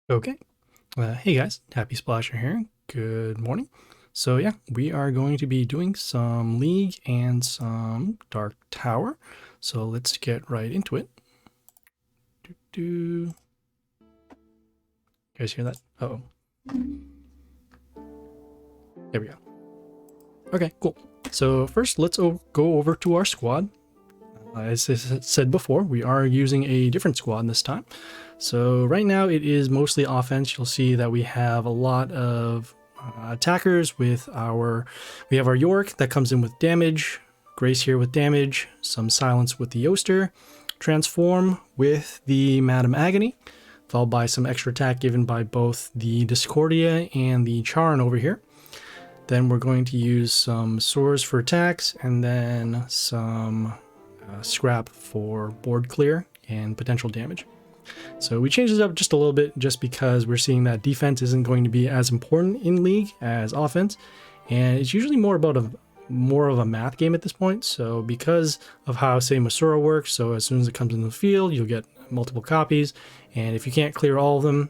Okay. Hey guys, Happy Splasher here. Good morning. So yeah, we are going to be doing some League and some Dark Tower. So let's get right into it. You guys hear that? Uh-oh. There we go. Okay, cool. So first, let's go over to our squad. As I said before, we are using a different squad this time. So right now it is mostly offense. You'll see that we have a lot of attackers with we have our York that comes in with damage, Grace here with damage, some silence with the Yoster, transform with the Madam Agony, followed by some extra attack given by both the Discordia and the Charon over here. Then we're going to use some swords for attacks and then some scrap for board clear and potential damage. So we changed this up just a little bit just because we're seeing that defense isn't going to be as important in League as offense, and it's usually more of a math game at this point. So because of how, say, Masura works, so as soon as it comes into the field, you'll get multiple copies, and if you can't clear all of them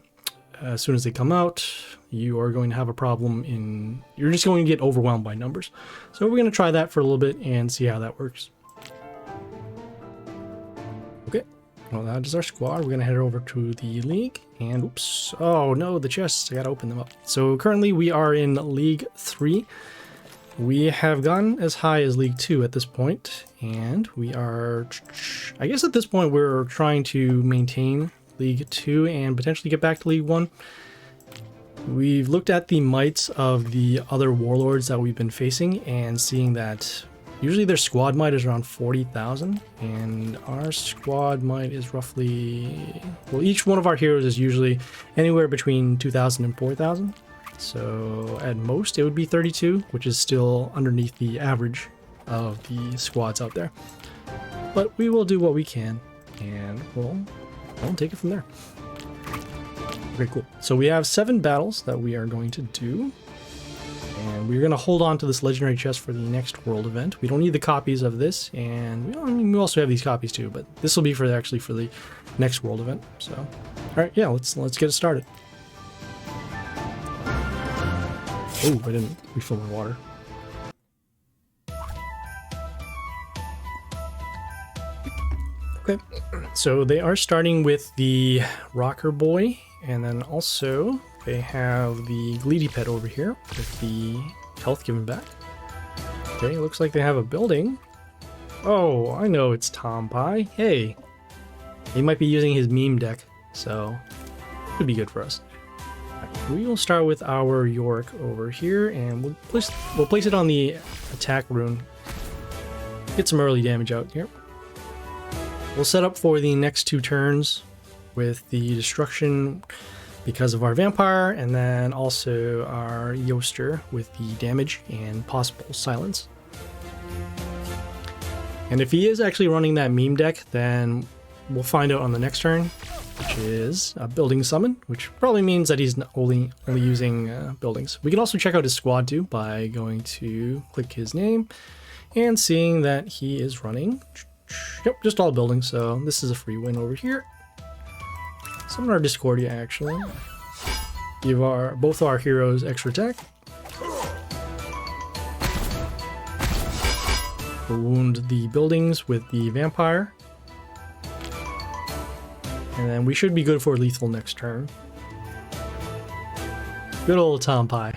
as soon as they come out, you are going to have a problem you're just going to get overwhelmed by numbers. So we're going to try that for a little bit and see how that works. Okay, well, that is our squad. We're going to head over to the League, and oops, oh no, the chests, I got to open them up. So currently we are in League 3. We have gone as high as League 2 at this point, and we are, I guess at this point we're trying to maintain League 2 and potentially get back to League 1. We've looked at the mights of the other warlords that we've been facing and seeing that usually their squad might is around 40,000, and our squad might is roughly, well, each one of our heroes is usually anywhere between 2,000 and 4,000. So at most it would be 32, which is still underneath the average of the squads out there. But we will do what we can, and we'll take it from there. Okay, cool. So we have 7 battles that we are going to do. And we're going to hold on to this legendary chest for the next world event. We don't need the copies of this, and we also have these copies too, but this will be for the next world event. So, all right, yeah, let's get it started. Oh, I didn't refill my water. Okay, so they are starting with the Rocker Boy, and then also they have the Gleedy Pet over here with the health given back. Okay, looks like they have a building. Oh, I know it's Tompieke. Hey, he might be using his meme deck, so could be good for us. Right, we will start with our York over here, and we'll place it on the attack rune. Get some early damage out here. We'll set up for the next 2 turns with the destruction because of our vampire, and then also our Yoster with the damage and possible silence. And if he is actually running that meme deck, then we'll find out on the next turn, which is a building summon, which probably means that he's only using buildings. We can also check out his squad too by going to click his name and seeing that he is running, yep, just all buildings. So this is a free win over here. Summon our Discordia, actually. Give both our heroes extra attack. We'll wound the buildings with the vampire. And then we should be good for lethal next turn. Good old Tompieke.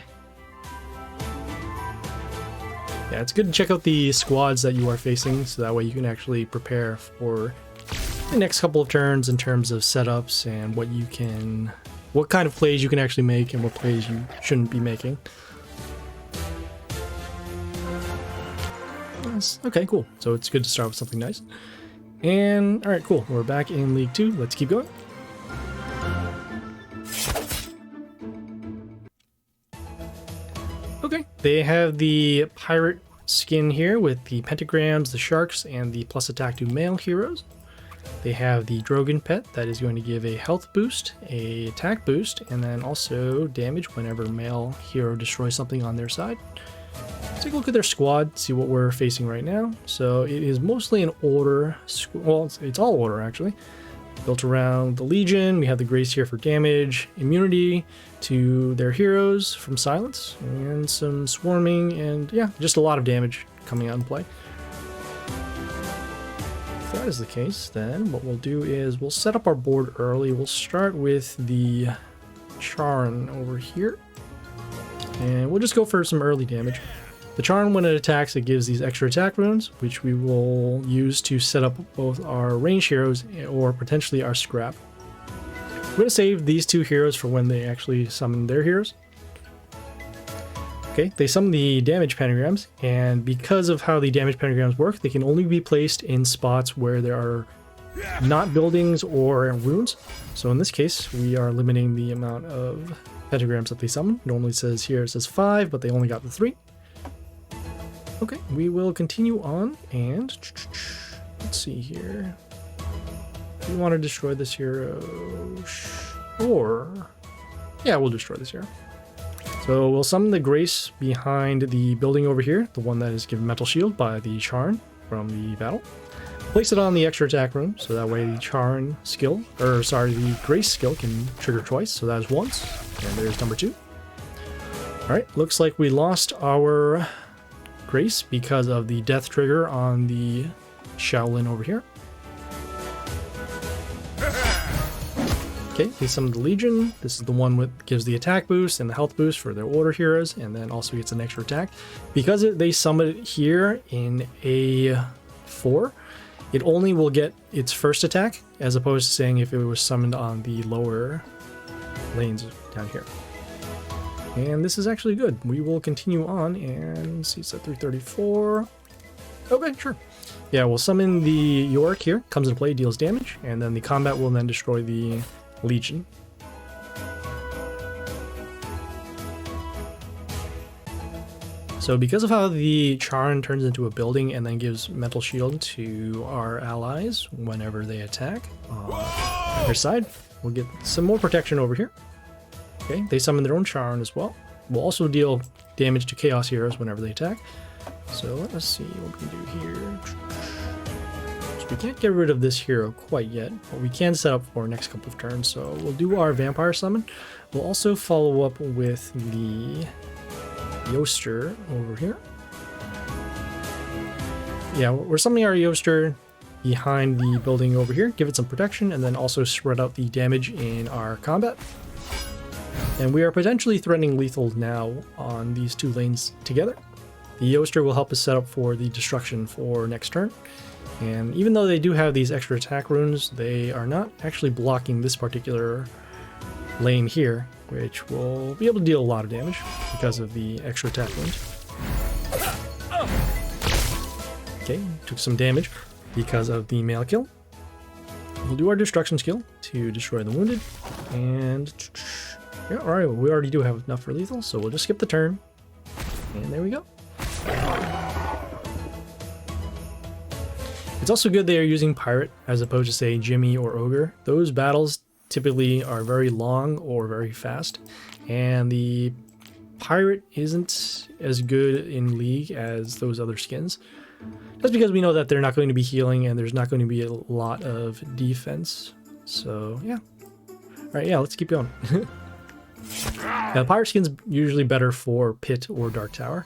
Yeah, it's good to check out the squads that you are facing, so that way you can actually prepare for the next couple of turns in terms of setups and what kind of plays you can actually make and what plays you shouldn't be making. Okay, cool. So it's good to start with something nice. And all right, cool. We're back in League 2. Let's keep going. Okay, they have the pirate skin here with the pentagrams, the sharks, and the plus attack to male heroes. They have the Drogon pet that is going to give a health boost, a attack boost, and then also damage whenever male hero destroys something on their side. Let's take a look at their squad, see what we're facing right now. So it is mostly an order, well, it's all order actually. built around the Legion. We have the Grace here for damage, immunity to their heroes from silence, and some swarming, and yeah, just a lot of damage coming out in play. If that is the case, then what we'll do is we'll set up our board early. We'll start with the Charn over here, and we'll just go for some early damage. The Charn, when it attacks, it gives these extra attack runes, which we will use to set up both our ranged heroes or potentially our scrap. We're going to save these two heroes for when they actually summon their heroes. Okay, they summon the damage pentagrams, and because of how the damage pentagrams work, they can only be placed in spots where there are not buildings or runes. So in this case, we are limiting the amount of pentagrams that they summon. Normally it says here, it says 5, but they only got the 3. Okay, we will continue on, and let's see here. Do we want to destroy this hero? Sure. Yeah, we'll destroy this hero. So we'll summon the Grace behind the building over here, the one that is given Metal Shield by the Charn from the battle. Place it on the extra attack room, so that way the Charn skill, or sorry, the Grace skill can trigger twice, so that is once. And there's number 2. Alright, looks like we lost our Grace because of the death trigger on the Shaolin over here. Okay, they summoned the Legion. This is the one with gives the attack boost and the health boost for their order heroes, and then also gets an extra attack. Because they summoned it here in A4, it only will get its first attack, as opposed to saying if it was summoned on the lower lanes down here. And this is actually good. We will continue on and see, it's at 334. Okay, sure. Yeah, we'll summon the Yorick here. Comes into play, deals damage, and then the combat will then destroy the Legion. So because of how the Charn turns into a building and then gives Metal Shield to our allies whenever they attack on their side, we'll get some more protection over here. Okay, they summon their own Charn as well. We'll also deal damage to Chaos Heroes whenever they attack. So let us see what we can do here. So we can't get rid of this hero quite yet, but we can set up for our next couple of turns. So we'll do our Vampire Summon. We'll also follow up with the Yoster over here. Yeah, we're summoning our Yoster behind the building over here. Give it some protection, and then also spread out the damage in our combat. And we are potentially threatening lethal now on these two lanes together. The Yoster will help us set up for the destruction for next turn. And even though they do have these extra attack runes, they are not actually blocking this particular lane here, which will be able to deal a lot of damage because of the extra attack runes. Okay, took some damage because of the mail kill. We'll do our destruction skill to destroy the wounded, and yeah, alright, we already do have enough for lethal, so we'll just skip the turn, and there we go. It's also good they are using Pirate as opposed to, say, Jimmy or Ogre. Those battles typically are very long or very fast, and the Pirate isn't as good in League as those other skins. That's because we know that they're not going to be healing and there's not going to be a lot of defense. So, yeah. Alright, yeah, let's keep going. Now, Pirate skin's usually better for Pit or Dark Tower.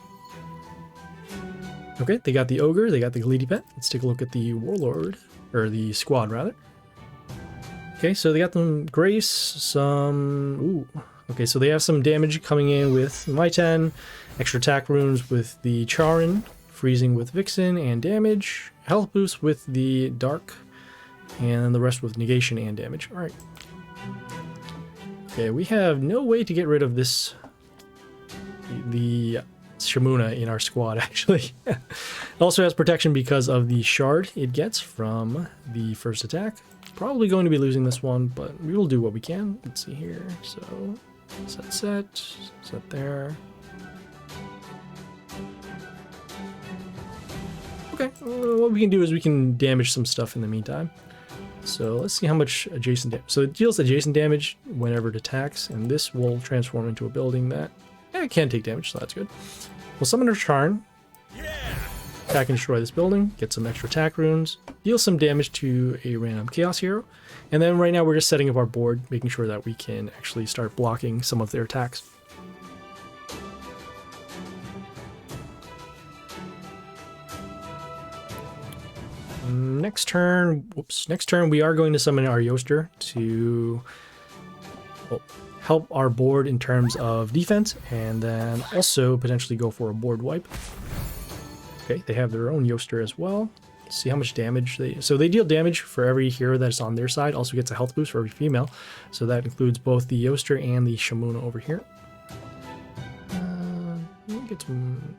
Okay, they got the Ogre, they got the Gleedy Pet. Let's take a look at the Warlord, or the squad rather. Okay, so they got them Grace, some... Ooh. Okay, so they have some damage coming in with Myten, extra attack runes with the Charin, freezing with Vixen and damage, health boost with the Dark, and the rest with negation and damage. Alright. Okay, we have no way to get rid of this... the Shamuna in our squad, actually. It also has protection because of the shard it gets from the first attack. Probably going to be losing this one, but we will do what we can. Let's see here. So, set there. Okay, what we can do is we can damage some stuff in the meantime. So let's see how much adjacent damage. So it deals adjacent damage whenever it attacks, and this will transform into a building that it can take damage, so that's good. We'll summon our Charn. attack and destroy this building, get some extra attack runes, deal some damage to a random chaos hero, and then right now we're just setting up our board, making sure that we can actually start blocking some of their attacks. Next turn, we are going to summon our Yoster to help our board in terms of defense, and then also potentially go for a board wipe. Okay, they have their own Yoster as well. Let's see how much damage so they deal damage for every hero that's on their side, also gets a health boost for every female. So that includes both the Yoster and the Shamuna over here.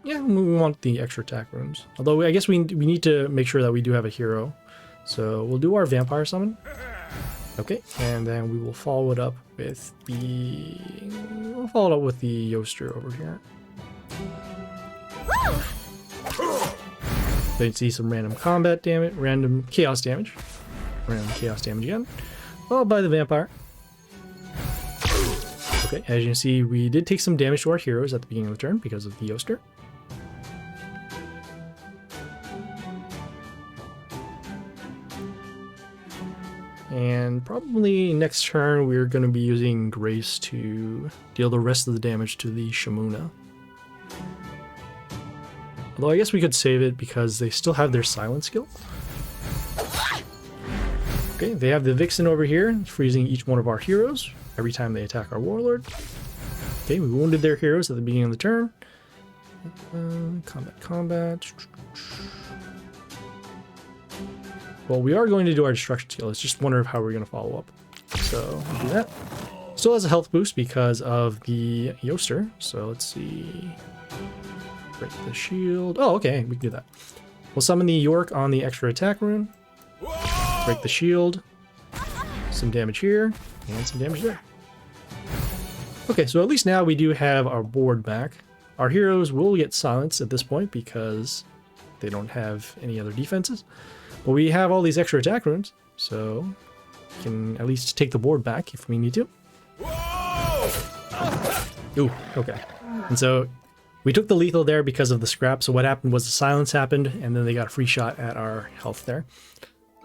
Yeah, we want the extra attack runes. Although I guess we need to make sure that we do have a hero. So we'll do our vampire summon. Okay, and then we will follow it up with the Yoster over here. So you can see some random combat damage, random chaos damage again, followed by the vampire. Okay, as you can see, we did take some damage to our heroes at the beginning of the turn because of the Yoster. And probably next turn we're going to be using Grace to deal the rest of the damage to the Shamuna. Although I guess we could save it because they still have their silence skill. Okay, they have the Vixen over here, freezing each one of our heroes every time they attack our Warlord. Okay, we wounded their heroes at the beginning of the turn. Combat. Well, we are going to do our destruction skill. It's just wonder how we're going to follow up. So we'll do that. Still has a health boost because of the Yoster. So let's see. Break the shield. Oh, okay, we can do that. We'll summon the York on the extra attack rune. Break the shield. Some damage here, and some damage there. Okay, so at least now we do have our board back. Our heroes will get silenced at this point because they don't have any other defenses. But we have all these extra attack runes, so we can at least take the board back if we need to. Ooh, okay. And so we took the lethal there because of the scrap, so what happened was the silence happened, and then they got a free shot at our health there.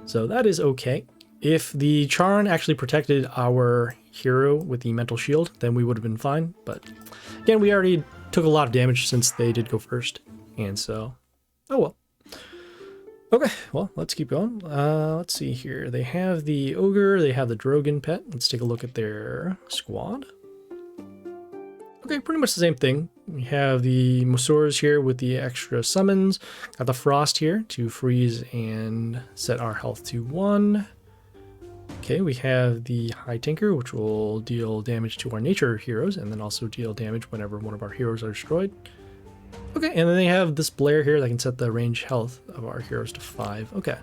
So that is okay. If the Charn actually protected our hero with the mental shield, then we would have been fine. But again, we already took a lot of damage since they did go first. And so, oh well. Okay, well, let's keep going. Let's see here. They have the Ogre, they have the Drogon pet. Let's take a look at their squad. Okay, pretty much the same thing. We have the Mosors here with the extra summons. Got the Frost here to freeze and set our health to 1. Okay, we have the High Tinker, which will deal damage to our nature heroes, and then also deal damage whenever one of our heroes are destroyed. Okay, and then they have this Blair here that can set the range health of our heroes to 5. Okay,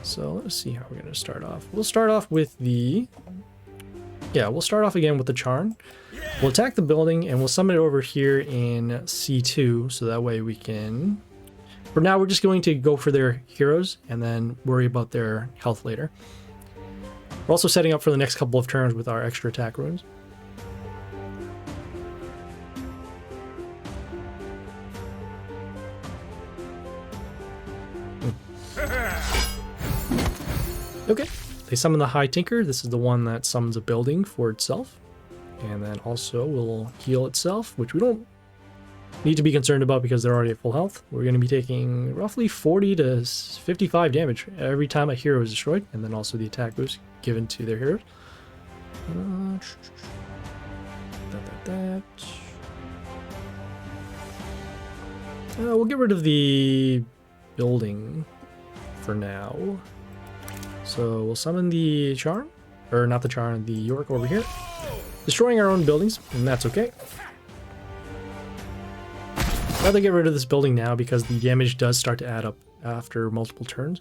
so let's see how we're going to start off. We'll start off with the... Yeah, we'll start off again with the Charn. We'll attack the building, and we'll summon it over here in C2, so that way we can... For now, we're just going to go for their heroes, and then worry about their health later. We're also setting up for the next couple of turns with our extra attack runes. Okay, they summon the High Tinker. This is the one that summons a building for itself. And then also will heal itself, which we don't need to be concerned about because they're already at full health. We're going to be taking roughly 40 to 55 damage every time a hero is destroyed, and then also the attack boost given to their heroes. We'll get rid of the building for now. So we'll summon the Charn, or not the Charn, the York over here. Destroying our own buildings, and that's okay. I'd rather get rid of this building now because the damage does start to add up after multiple turns.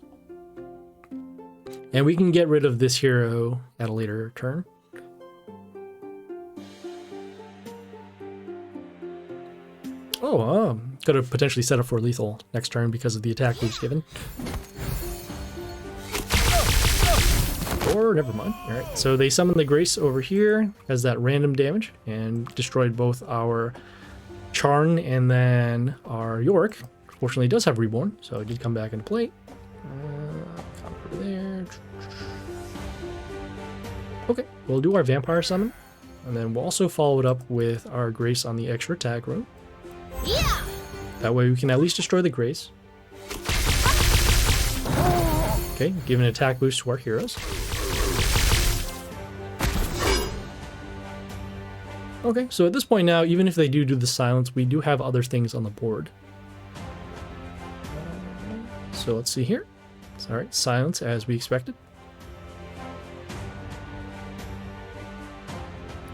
And we can get rid of this hero at a later turn. Oh, could have potentially set up for lethal next turn because of the attack boost given. Or never mind. All right, so they summoned the Grace over here as that random damage and destroyed both our Charn and then our York fortunately does have Reborn, so it did come back into play. Come over there. Okay, we'll do our Vampire Summon, and then we'll also follow it up with our Grace on the extra attack rune. Yeah. That way we can at least destroy the Grace. Okay, give an attack boost to our heroes. Okay, so at this point now, even if they do the silence, we do have other things on the board. So let's see here. All right, silence as we expected.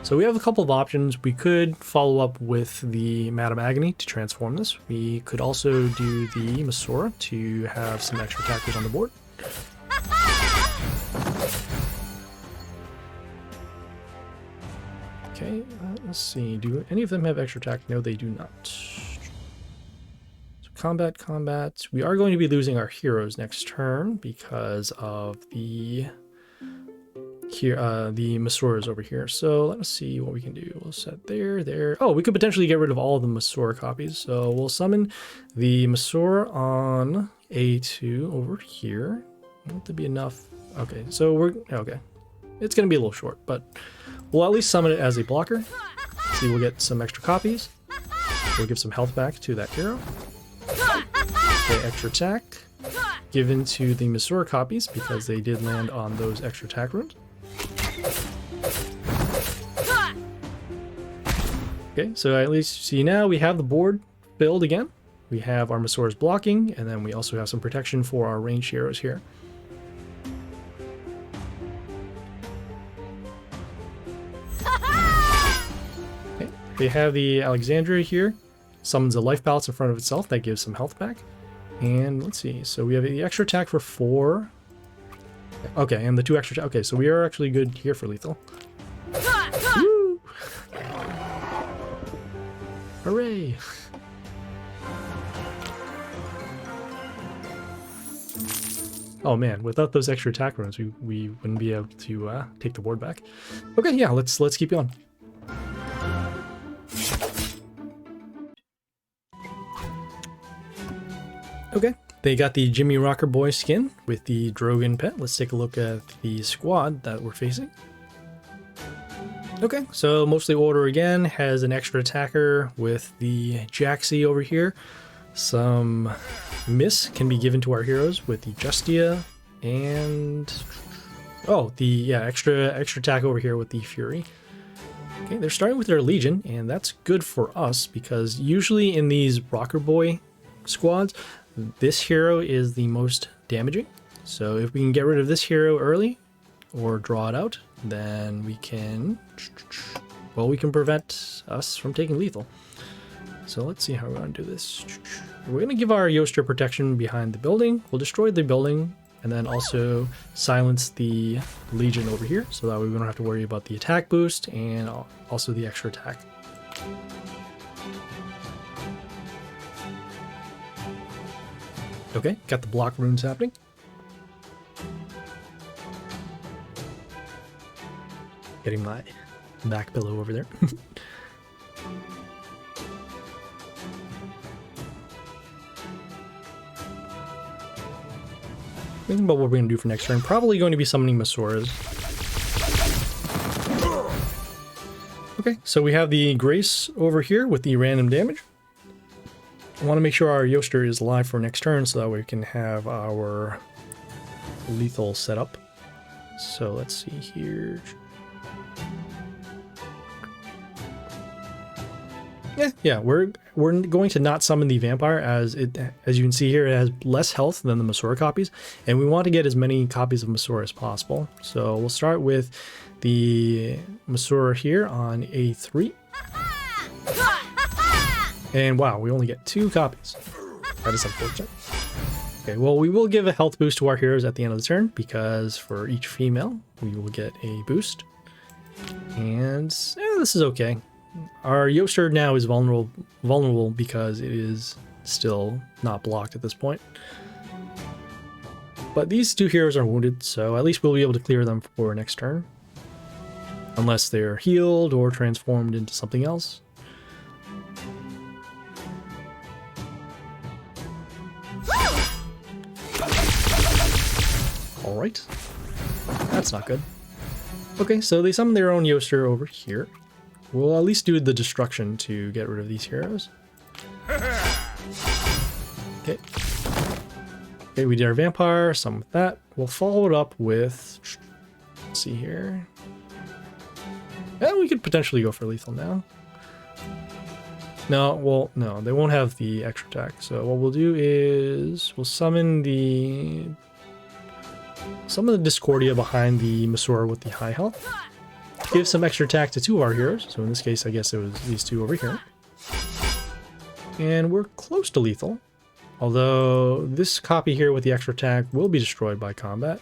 So we have a couple of options. We could follow up with the Madame Agony to transform this. We could also do the Masora to have some extra attackers on the board. Okay, let's see. Do any of them have extra attack? No, they do not. So combat. We are going to be losing our heroes next turn because of the Masoras over here. So let's see what we can do. We'll set there. Oh, we could potentially get rid of all of the Masora copies. So we'll summon the Masora on A2 over here. Won't that be enough? Okay, so okay. It's going to be a little short, but we'll at least summon it as a blocker. See, we'll get some extra copies. We'll give some health back to that hero. Okay, extra attack given to the Masora copies because they did land on those extra attack runes. Okay, so at least see now we have the board filled again. We have our Masoras blocking, and then we also have some protection for our ranged heroes here. Okay, they have the Alexandria here. Summons a life balance in front of itself that gives some health back. And let's see, so we have the extra attack for 4. Okay, and the 2 extra. Okay, so we are actually good here for lethal. Woo! Hooray! Oh man, without those extra attack runes, we wouldn't be able to take the board back. Okay, yeah, let's keep going. Okay, they got the Jimmy Rocker Boy skin with the Drogon pet. Let's take a look at the squad that we're facing. Okay, so mostly order again, has an extra attacker with the Jaxi over here. Some miss can be given to our heroes with the Justia and extra attack over here with the Fury. Okay, they're starting with their Legion, and that's good for us because usually in these Rocker Boy squads, this hero is the most damaging. So if we can get rid of this hero early or draw it out, then we can prevent us from taking lethal. So let's see how we're going to do this. We're going to give our Yoster protection behind the building. We'll destroy the building and then also silence the Legion over here. So that way we don't have to worry about the attack boost and also the extra attack. Okay, got the block runes happening. Getting my back pillow over there. Thinking about what we're going to do for next turn. Probably going to be summoning Masoras. Okay, so we have the Grace over here with the random damage. I want to make sure our Yoster is alive for next turn so that we can have our lethal set up. So let's see here. Yeah, we're going to not summon the vampire as you can see here, it has less health than the Masora copies, and we want to get as many copies of Masora as possible. So we'll start with the Masora here on A3. And wow, we only get 2 copies. That is unfortunate. Okay, well, we will give a health boost to our heroes at the end of the turn because for each female, we will get a boost. And this is okay. Our Yoster now is vulnerable because it is still not blocked at this point. But these 2 heroes are wounded, so at least we'll be able to clear them for next turn. Unless they're healed or transformed into something else. right. That's not good. Okay, so they summon their own Yoster over here. We'll at least do the destruction to get rid of these heroes. Okay. Okay, we did our vampire, some with that. We'll follow it up with... Let's see here. Yeah, we could potentially go for lethal now. No, well, no, they won't have the extra attack. So what we'll do is we'll summon the Discordia behind the Masura with the high health. Give some extra attack to two of our heroes. So in this case, I guess it was these two over here. And we're close to lethal. Although this copy here with the extra attack will be destroyed by combat.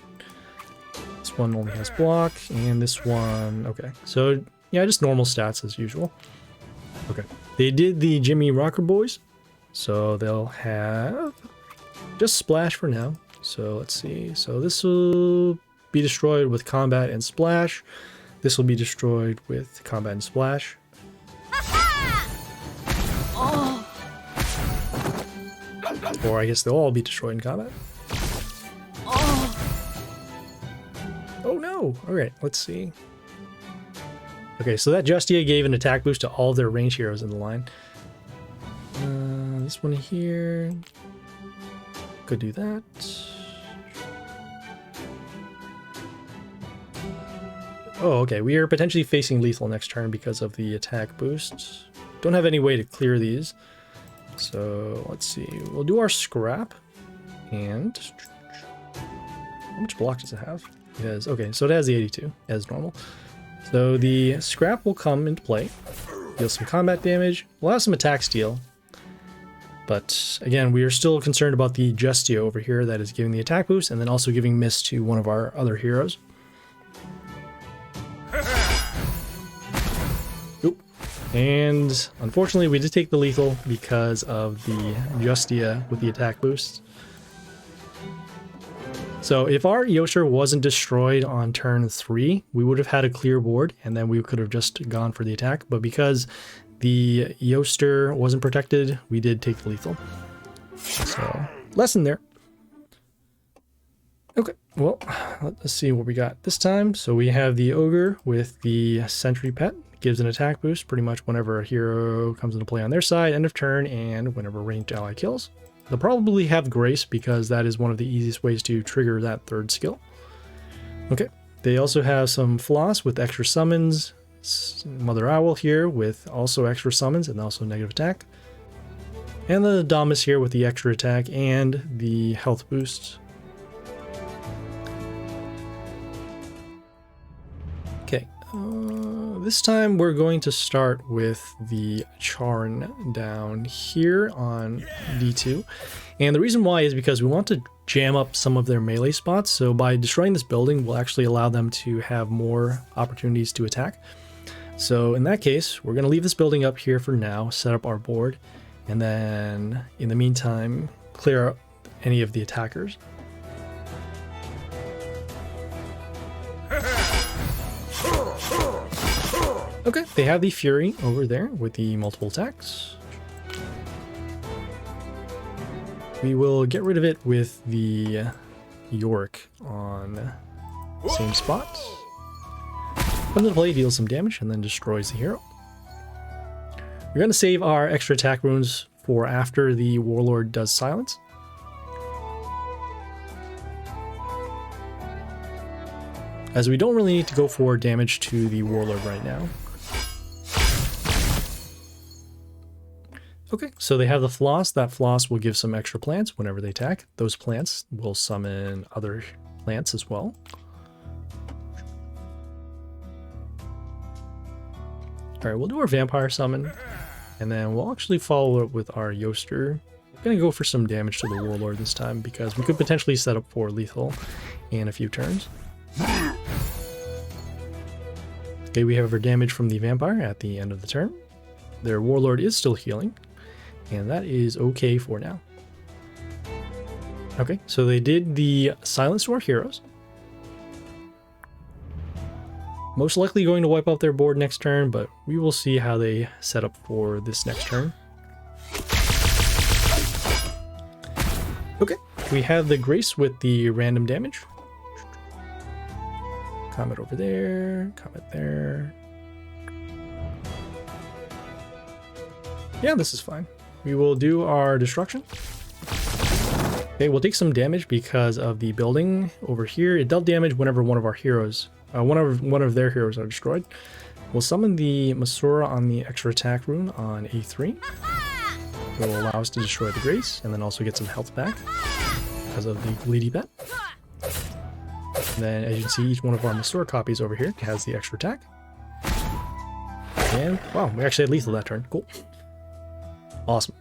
This one only has block, and this one... Okay, so yeah, just normal stats as usual. Okay, they did the Jimmy Rocker Boys, so they'll have just Splash for now. So let's see, so this will be destroyed with Combat and Splash. This will be destroyed with Combat and Splash. Or I guess they'll all be destroyed in combat. Oh no! Alright, let's see. Okay, so that Justia gave an attack boost to all of their range heroes in the line. This one here... Could do that. Oh, okay, we are potentially facing lethal next turn because of the attack boost. Don't have any way to clear these. So, let's see. We'll do our scrap. And... How much block does it have? It has... Okay, so it has the 82, as normal. So the scrap will come into play. Deal some combat damage. We'll have some attack steal. But, again, we are still concerned about the Justia over here that is giving the attack boost, and then also giving miss to one of our other heroes. And unfortunately, we did take the lethal because of the Justia with the attack boost. So if our Yoster wasn't destroyed on turn 3, we would have had a clear board, and then we could have just gone for the attack. But because the Yoster wasn't protected, we did take the lethal. So, lesson there. Okay, well, let's see what we got this time. So we have the Ogre with the Sentry Pet. Gives an attack boost pretty much whenever a hero comes into play on their side, end of turn, and whenever a ranged ally kills. They'll probably have Grace because that is one of the easiest ways to trigger that third skill. Okay, they also have some Floss with extra summons, Mother Owl here with also extra summons and also negative attack, and the Damus here with the extra attack and the health boost. Okay, this time we're going to start with the Charn down here on D2. And the reason why is because we want to jam up some of their melee spots. So by destroying this building, we'll actually allow them to have more opportunities to attack. So in that case, we're going to leave this building up here for now, set up our board, and then in the meantime, clear out any of the attackers. Okay, they have the Fury over there with the multiple attacks. We will get rid of it with the York on the same spot. Comes into play, deals some damage, and then destroys the hero. We're going to save our extra attack runes for after the Warlord does silence. As we don't really need to go for damage to the Warlord right now. Okay, so they have the Floss. That Floss will give some extra plants whenever they attack. Those plants will summon other plants as well. Alright, we'll do our Vampire Summon, and then we'll actually follow it with our Yoster. We're going to go for some damage to the Warlord this time, because we could potentially set up for lethal in a few turns. Okay, we have our damage from the Vampire at the end of the turn. Their Warlord is still healing, and that is okay for now. Okay, so they did the silence to our heroes. Most likely going to wipe out their board next turn, but we will see how they set up for this next turn. Okay, we have the Grace with the random damage. Comet over there, comet there. Yeah, this is fine. We will do our destruction. Okay, we'll take some damage because of the building over here. It dealt damage whenever one of our heroes, one of their heroes are destroyed. We'll summon the Masura on the extra attack rune on A3. It will allow us to destroy the Grace and then also get some health back because of the Greedy Pet. And then, as you can see, each one of our Masura copies over here has the extra attack. And, wow, we actually had lethal that turn. Cool. Awesome.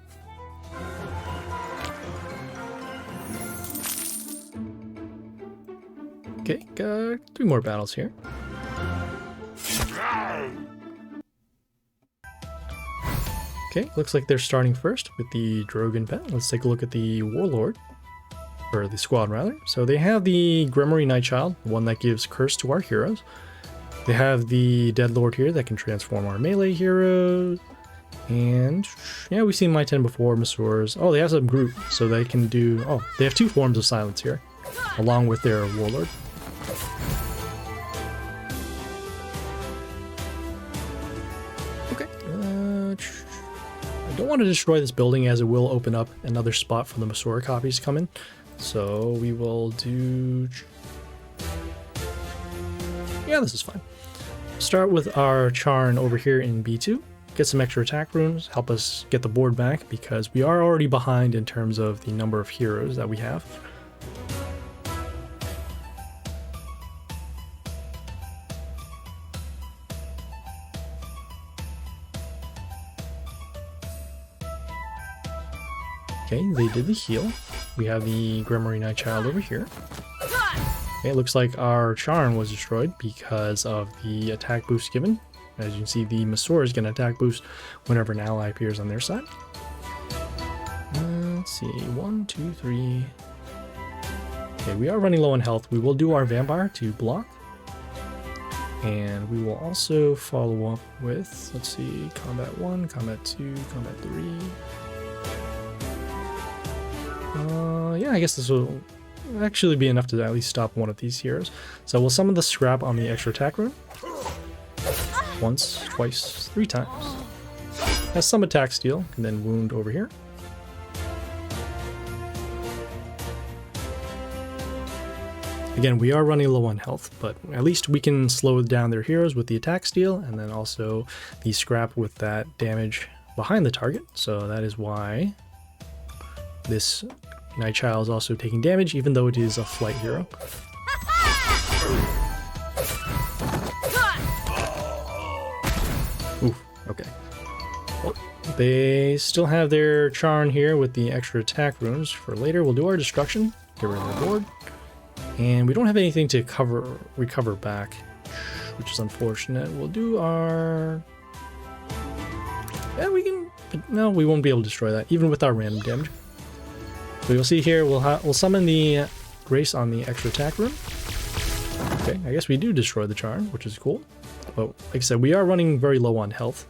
Okay, got 3 more battles here. Okay, looks like they're starting first with the Drogon pet. Let's take a look at the Warlord. Or the squad, rather. So they have the Grimoire Nightchild, the one that gives curse to our heroes. They have the Dead Lord here that can transform our melee heroes. And yeah, we've seen my 10 before, Masuras. Oh, they have some group, so they can do... Oh, they have 2 forms of silence here, along with their Warlord. Okay. I don't want to destroy this building as it will open up another spot for the Masura copies to come in. So we will do... Yeah, this is fine. Start with our Charn over here in B2. Get some extra attack runes, help us get the board back because we are already behind in terms of the number of heroes that we have. Okay, they did the heal. We have the Grimoire Nightchild over here. Okay, it looks like our Charn was destroyed because of the attack boost given. As you can see, the Masura is going to attack boost whenever an ally appears on their side. Let's see, 1, 2, 3. Okay, we are running low on health. We will do our Vampire to block. And we will also follow up with, let's see, Combat 1, Combat 2, Combat 3. Yeah, I guess this will actually be enough to at least stop one of these heroes. So we'll summon the Scrap on the extra attack rune. Once, twice, 3 times. Has some attack steal, and then wound over here. Again, we are running low on health, but at least we can slow down their heroes with the attack steal, and then also the Scrap with that damage behind the target. So that is why this Nightchild is also taking damage, even though it is a flight hero. Ooh, okay. Well, they still have their Charn here with the extra attack runes for later. We'll do our destruction, get rid of the board. And we don't have anything to recover back, which is unfortunate. We'll do our... Yeah, we can... No, we won't be able to destroy that, even with our random damage. So you'll see here, we'll summon the Grace on the extra attack rune. Okay, I guess we do destroy the Charn, which is cool. But like I said, we are running very low on health.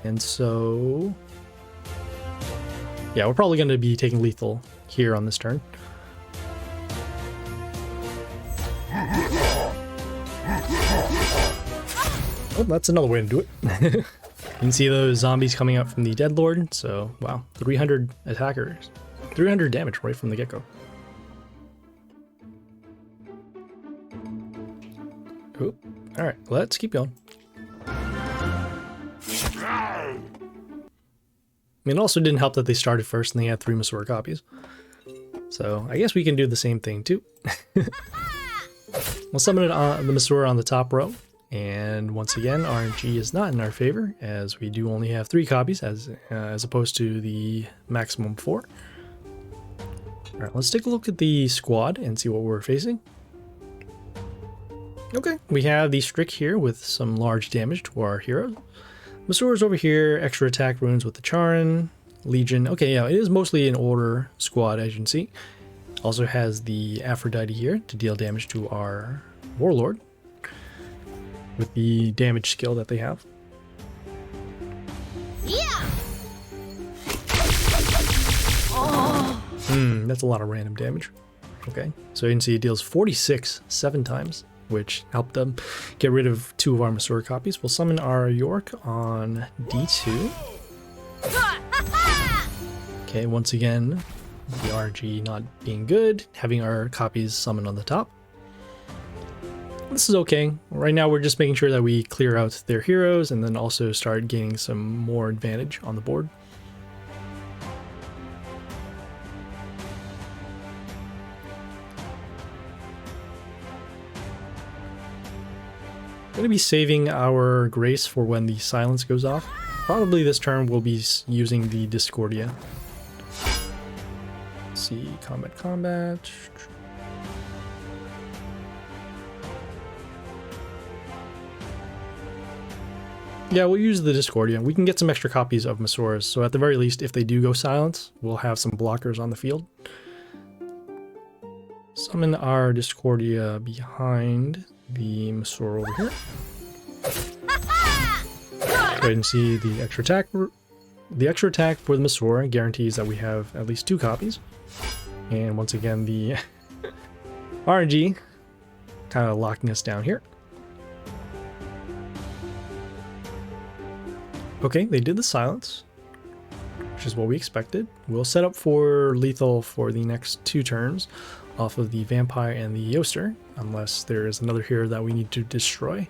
And so... Yeah, we're probably going to be taking lethal here on this turn. Oh, that's another way to do it. You can see those zombies coming out from the Dead Lord. So, wow, 300 attackers. 300 damage right from the get-go. Oh, alright, let's keep going. I mean, it also didn't help that they started first and they had 3 Masura copies. So, I guess we can do the same thing too. We'll summon it on the Masura on the top row. And once again, RNG is not in our favor, as we do only have 3 copies as opposed to the maximum 4. Alright, let's take a look at the squad and see what we're facing. Okay, we have the Strick here with some large damage to our heroes. Masura's over here, extra attack runes with the Charn, Legion. Okay, yeah, it is mostly an order squad, as you can see. Also has the Aphrodite here to deal damage to our Warlord with the damage skill that they have. Yeah. That's a lot of random damage. Okay, so you can see it deals 46 7 times. which helped them get rid of 2 of our Masaur copies. We'll summon our York on D2. Okay, once again, the RG not being good, having our copies summoned on the top. This is okay. Right now we're just making sure that we clear out their heroes and then also start gaining some more advantage on the board. Going to be saving our Grace for when the silence goes off. Probably this turn we'll be using the Discordia. Let's see, combat. Yeah, we'll use the Discordia. We can get some extra copies of Masaurs, so at the very least, if they do go silent, we'll have some blockers on the field. Summon our Discordia behind the Masaur over here. Go ahead and see the extra attack. The extra attack for the Masaur guarantees that we have at least 2 copies. And once again, the RNG kind of locking us down here. Okay, they did the silence, which is what we expected. We'll set up for lethal for the next 2 turns off of the Vampire and the Yoster, unless there is another hero that we need to destroy.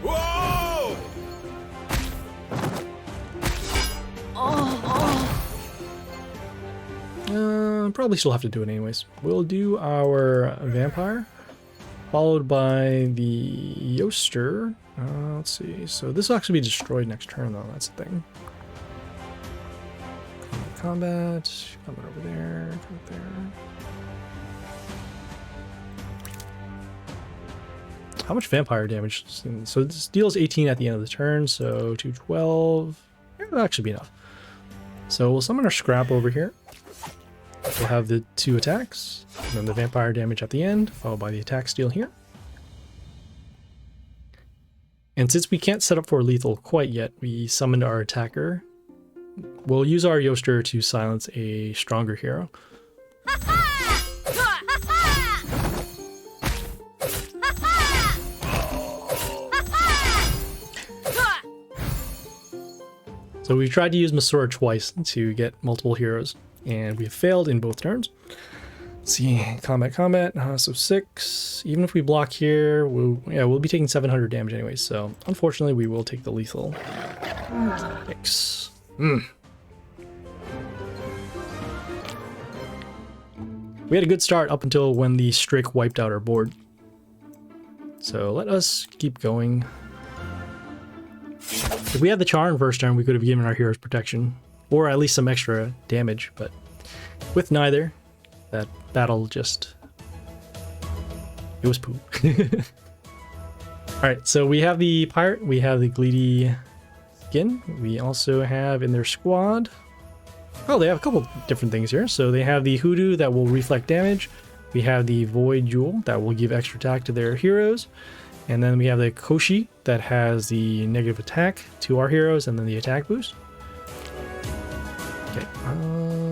Whoa! Probably still have to do it anyways. We'll do our Vampire, followed by the Yoster. Let's see. So this will actually be destroyed next turn, though. That's the thing. Combat. Combat over there. Combat there. How much Vampire damage? So this deals 18 at the end of the turn. So 212. Yeah, that'll actually be enough. So we'll summon our Scrap over here. We'll have the 2 attacks, and then the Vampire damage at the end, followed by the attack steal here. And since we can't set up for lethal quite yet, we summoned our attacker. We'll use our Yoster to silence a stronger hero. So we tried to use Masaur twice to get multiple heroes, and we have failed in both turns. Let's see, combat, so 6. Even if we block here, we'll be taking 700 damage anyway, so unfortunately we will take the lethal. Thanks. We had a good start up until when the Strick wiped out our board. So let us keep going. If we had the Charm first turn, we could have given our heroes protection, or at least some extra damage, but with neither, that battle just... it was poop. Alright, so we have the Pirate, we have the Gleedy Skin, we also have in their squad... oh, they have a couple different things here. So they have the Hoodoo that will reflect damage, we have the Void Jewel that will give extra attack to their heroes, and then we have the Koshi that has the negative attack to our heroes and then the attack boost. Okay,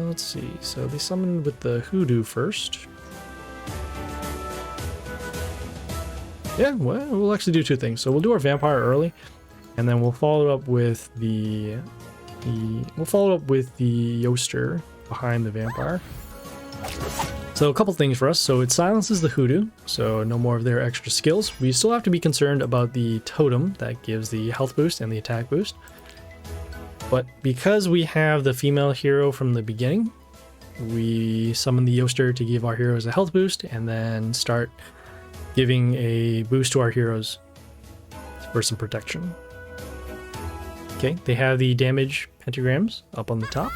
let's see. So they summoned with the Hoodoo first. Yeah, well, we'll actually do 2 things. So we'll do our Vampire early, and then we'll follow up with the Yoster behind the Vampire. So a couple things for us. So it silences the Hoodoo, so no more of their extra skills. We still have to be concerned about the Totem that gives the health boost and the attack boost. But because we have the female hero from the beginning, we summon the Yoster to give our heroes a health boost and then start giving a boost to our heroes for some protection. Okay, they have the damage pentagrams up on the top.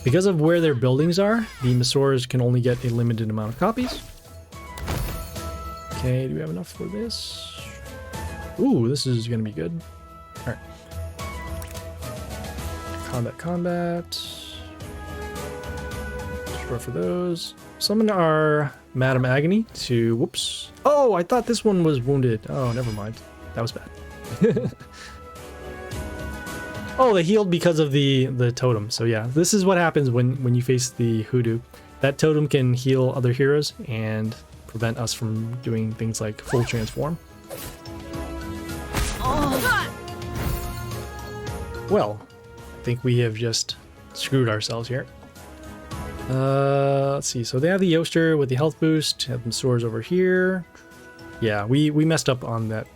Because of where their buildings are, the Masaurs can only get a limited amount of copies. Okay, do we have enough for this? Ooh, this is gonna be good. Alright. Combat. Destroy for those. Summon our Madam Agony to... whoops. Oh, I thought this one was wounded. Oh, never mind. That was bad. Oh, they healed because of the totem. So yeah, this is what happens when you face the hoodoo. That totem can heal other heroes and prevent us from doing things like full transform. Well, I think we have just screwed ourselves here. Let's see. So they have the Yoster with the health boost. Have some swords over here. Yeah, we messed up on that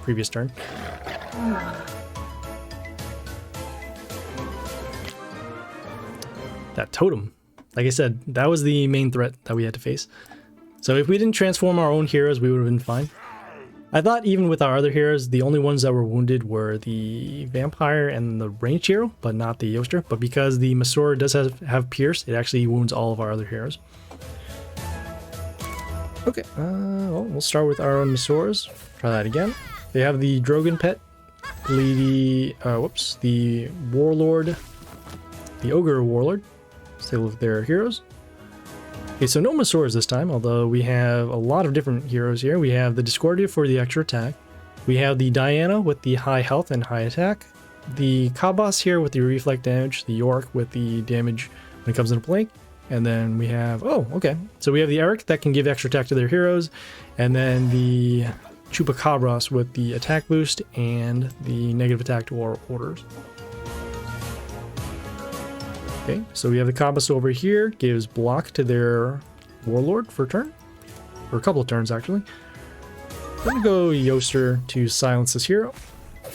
previous turn. That totem. Like I said, that was the main threat that we had to face. So if we didn't transform our own heroes, we would have been fine. I thought even with our other heroes, the only ones that were wounded were the vampire and the ranged hero, but not the Yoster. But because the Masora does have pierce, it actually wounds all of our other heroes. Okay, well, we'll start with our own Masoras. Try that again. They have the Drogon pet, the Warlord, the Ogre Warlord. Still with their heroes. Okay, so no Masoras this time, although we have a lot of different heroes here. We have the Discordia for the extra attack. We have the Diana with the high health and high attack. The Qaaqster here with the reflect damage. The York with the damage when it comes into play. And then we have, oh, okay. So we have the Eric that can give extra attack to their heroes. And then the Chupacabras with the attack boost and the negative attack to our orders. Okay, so we have the Qaaqster over here, gives block to their Warlord for a turn. For a couple of turns, actually. We're gonna go Yoster to silence this hero.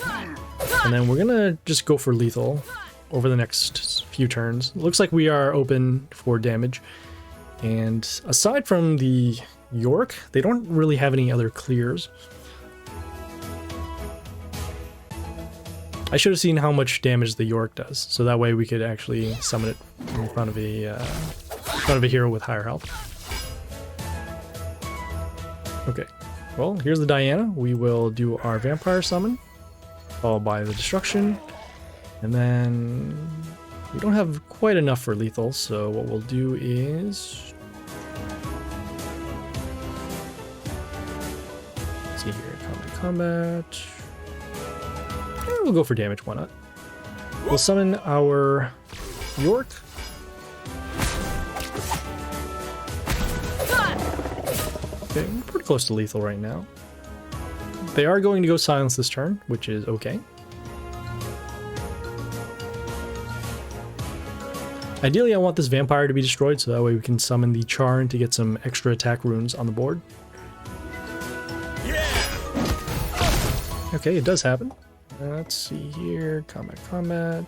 And then we're gonna just go for lethal over the next few turns. Looks like we are open for damage. And aside from the York, they don't really have any other clears. I should have seen how much damage the York does, so that way we could actually summon it in front of a hero with higher health. Okay, well, here's the Diana. We will do our vampire summon, followed by the destruction, and then we don't have quite enough for lethal, so what we'll do is, let's see here, combat. We'll go for damage, why not? We'll summon our York. Okay, we're pretty close to lethal right now. They are going to go silence this turn, which is okay. Ideally, I want this vampire to be destroyed, so that way we can summon the Charn to get some extra attack runes on the board. Okay, it does happen. Let's see here, combat.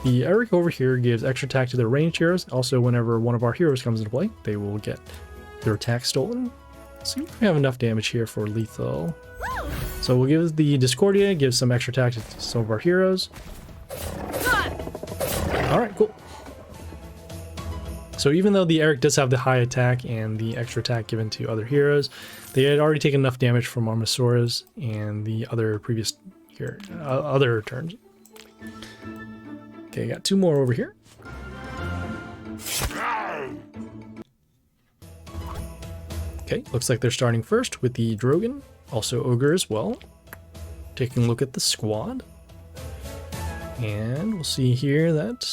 The Eric over here gives extra attack to their ranged heroes. Also, whenever one of our heroes comes into play, they will get their attack stolen. Let's see if we have enough damage here for lethal. So we'll give the Discordia, give some extra attack to some of our heroes. Alright, cool. So even though the Eric does have the high attack and the extra attack given to other heroes, they had already taken enough damage from our Masoras and the other previous other turns. Okay, got two more over here. Okay, looks like they're starting first with the Drogon, also Ogre as well. Taking a look at the squad. And we'll see here that,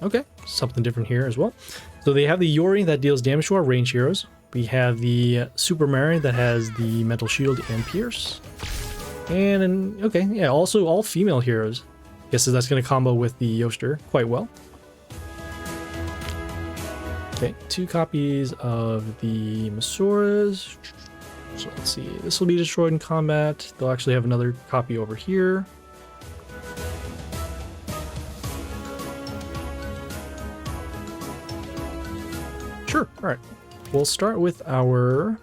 okay, something different here as well. So they have the Yori that deals damage to our ranged heroes. We have the Super Mary that has the Mental Shield and Pierce. And, okay, yeah, also all female heroes. Guess that's going to combo with the Yoster quite well. Okay, 2 copies of the Masoras. So let's see, this will be destroyed in combat. They'll actually have another copy over here. Sure, alright. We'll start with our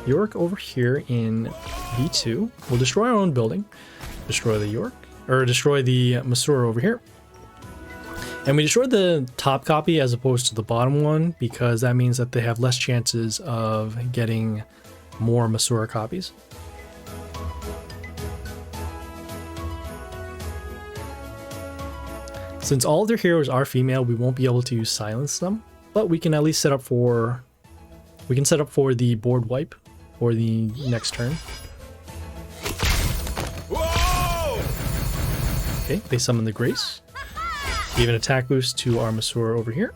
York over here in V2. We'll destroy our own building, destroy the York, or destroy the Masora over here. And we destroyed the top copy as opposed to the bottom one because that means that they have less chances of getting more Masora copies. Since all of their heroes are female, we won't be able to silence them, but we can at least set up for the board wipe for the next turn. Whoa! Okay, they summon the Grace. Gave an attack boost to our Masaur over here.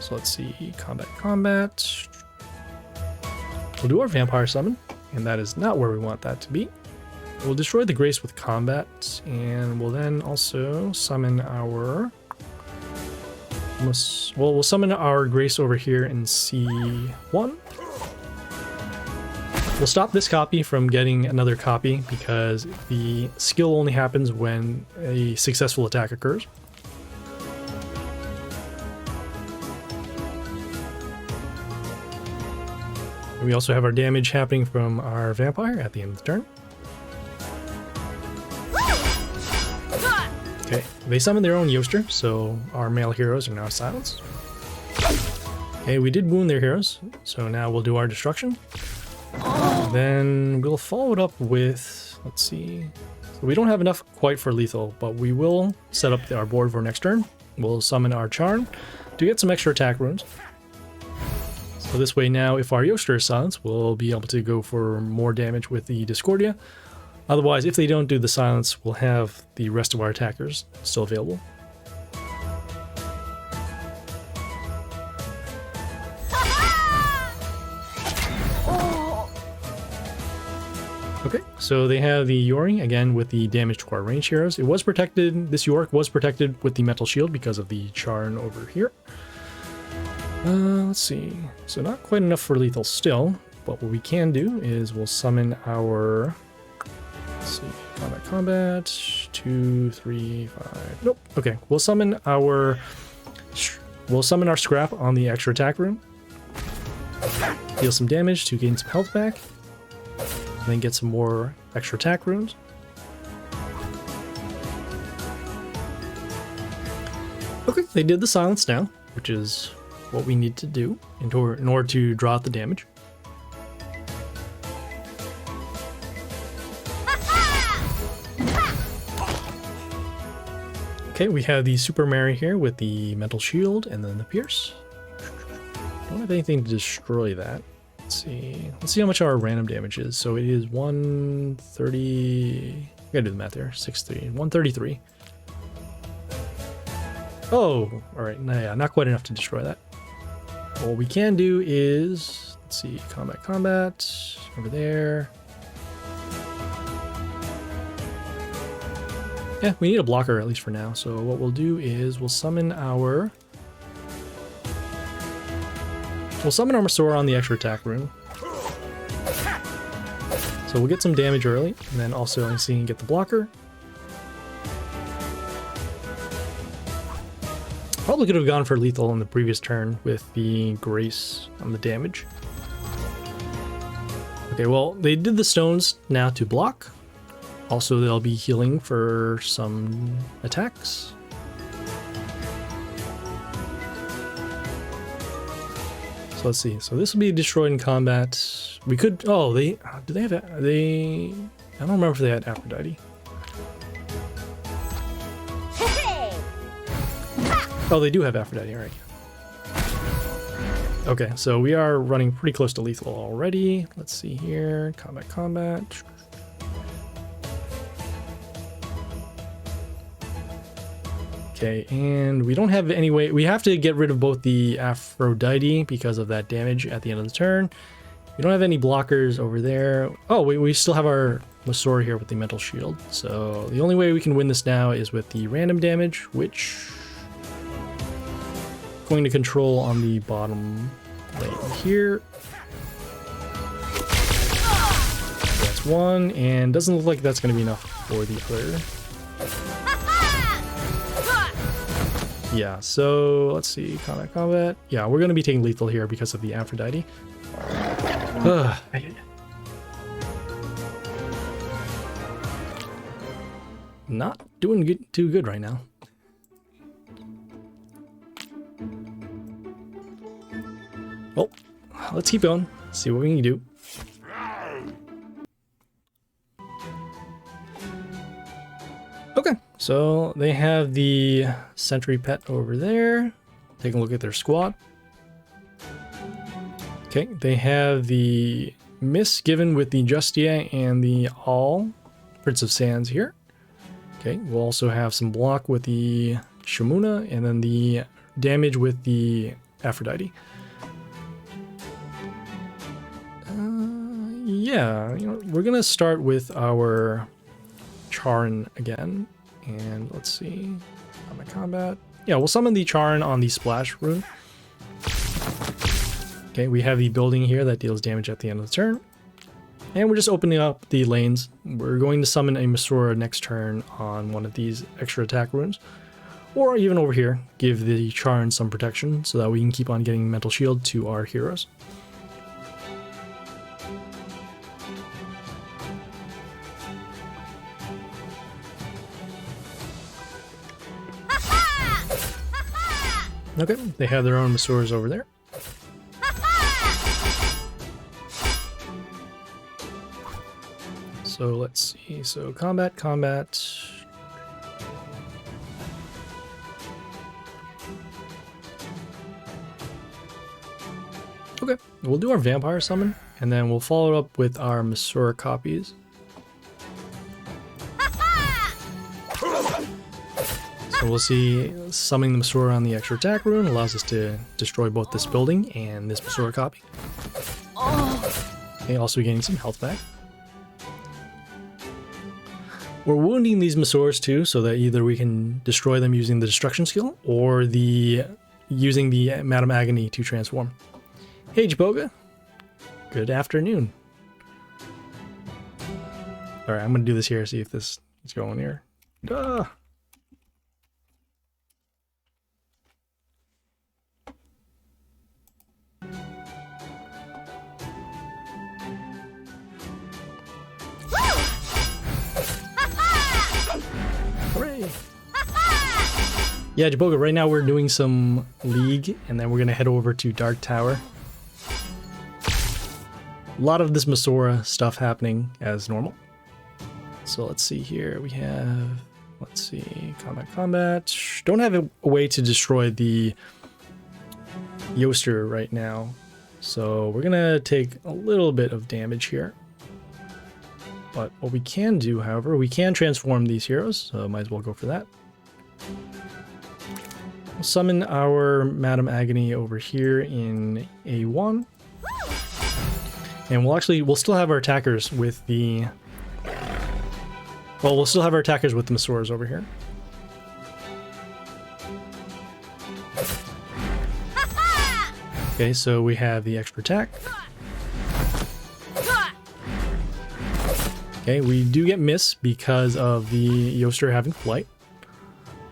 So let's see, combat. We'll do our Vampire Summon, and that is not where we want that to be. We'll destroy the Grace with combat, and we'll then also summon our... Well, we'll summon our Grace over here in C1. We'll stop this copy from getting another copy because the skill only happens when a successful attack occurs. And we also have our damage happening from our Vampire at the end of the turn. Okay, they summon their own Yoster, so our male heroes are now silenced. Okay, we did wound their heroes, so now we'll do our destruction. Then we'll follow it up with, let's see, so we don't have enough quite for lethal, but we will set up our board for next turn. We'll summon our Charm to get some extra attack runes. So this way now, if our Yoster is silenced, we'll be able to go for more damage with the Discordia. Otherwise, if they don't do the silence, we'll have the rest of our attackers still available. Okay, so they have the Yori, again with the damage to our range heroes. It was protected, this York was protected with the metal shield because of the Charn over here. Let's see, so not quite enough for lethal still, but what we can do is we'll summon our, let's see, combat, 2, 3, 5, nope, okay, we'll summon our Scrap on the extra attack rune, deal some damage to gain some health back, and then get some more extra attack runes. Okay, they did the silence now, which is what we need to do in order to draw out the damage. Okay, we have the Super Mary here with the Mental Shield and then the Pierce. Don't have anything to destroy that. Let's see how much our random damage is. So it is 130. I gotta do the math here. 6, 133. Oh, all right. No, yeah, not quite enough to destroy that. What we can do is, let's see, combat over there. Yeah, we need a blocker at least for now. So what we'll do is we'll summon our Masaur on the extra attack rune. So we'll get some damage early, and then also see and get the blocker. Probably could have gone for lethal in the previous turn with the Grace on the damage. Okay, well, they did the stones now to block. Also, they'll be healing for some attacks. So let's see. So this will be destroyed in combat. We could. Oh, do they have? I don't remember if they had Aphrodite. Oh, they do have Aphrodite. All right. Okay, so we are running pretty close to lethal already. Let's see here. Combat. Okay, and we don't have any way. We have to get rid of both the Aphrodite because of that damage at the end of the turn. We don't have any blockers over there. Oh, we still have our Masaur here with the Mental Shield. So the only way we can win this now is with the random damage, which I'm going to control on the bottom lane here. That's one, and doesn't look like that's going to be enough for the other. Yeah, so let's see, combat. Yeah, we're going to be taking lethal here because of the Aphrodite. Not doing too good right now. Well, let's keep going, see what we can do. Okay, so they have the Sentry Pet over there. Take a look at their squad. Okay, they have the Miss given with the Justia and the All Prince of Sands here. Okay, we'll also have some block with the Shamuna, and then the damage with the Aphrodite. Yeah, you know, we're gonna start with our Charn again, and let's see, combat. Yeah, we'll summon the Charn on the Splash rune. Okay, we have the building here that deals damage at the end of the turn, and we're just opening up the lanes. We're going to summon a Masura next turn on one of these extra attack runes, or even over here, give the Charn some protection so that we can keep on getting Mental Shield to our heroes. Okay, they have their own Masuras over there. So let's see, so combat. Okay, we'll do our vampire summon, and then we'll follow up with our Masura copies. So we'll see, summoning the Masura on the extra attack rune allows us to destroy both this building and this Masura copy. Okay, also getting some health back. We're wounding these Masuras too, so that either we can destroy them using the destruction skill, or using the Madam Agony to transform. Hey Jaboga, good afternoon. Alright, I'm gonna do this here, see if this is going here. Duh. Hooray! Yeah, Jaboga, right now we're doing some League, and then we're gonna head over to Dark Tower. A lot of this Masura stuff happening as normal. So let's see here, we have, let's see, combat. Don't have a way to destroy the Yoster right now. So we're gonna take a little bit of damage here. But what we can do, however, we can transform these heroes, so might as well go for that. We'll summon our Madam Agony over here in A1. And we'll still have our attackers with the... Well, we'll still have our attackers with the Masuras over here. Okay, so we have the extra attack. Okay, we do get miss because of the Yoster having flight.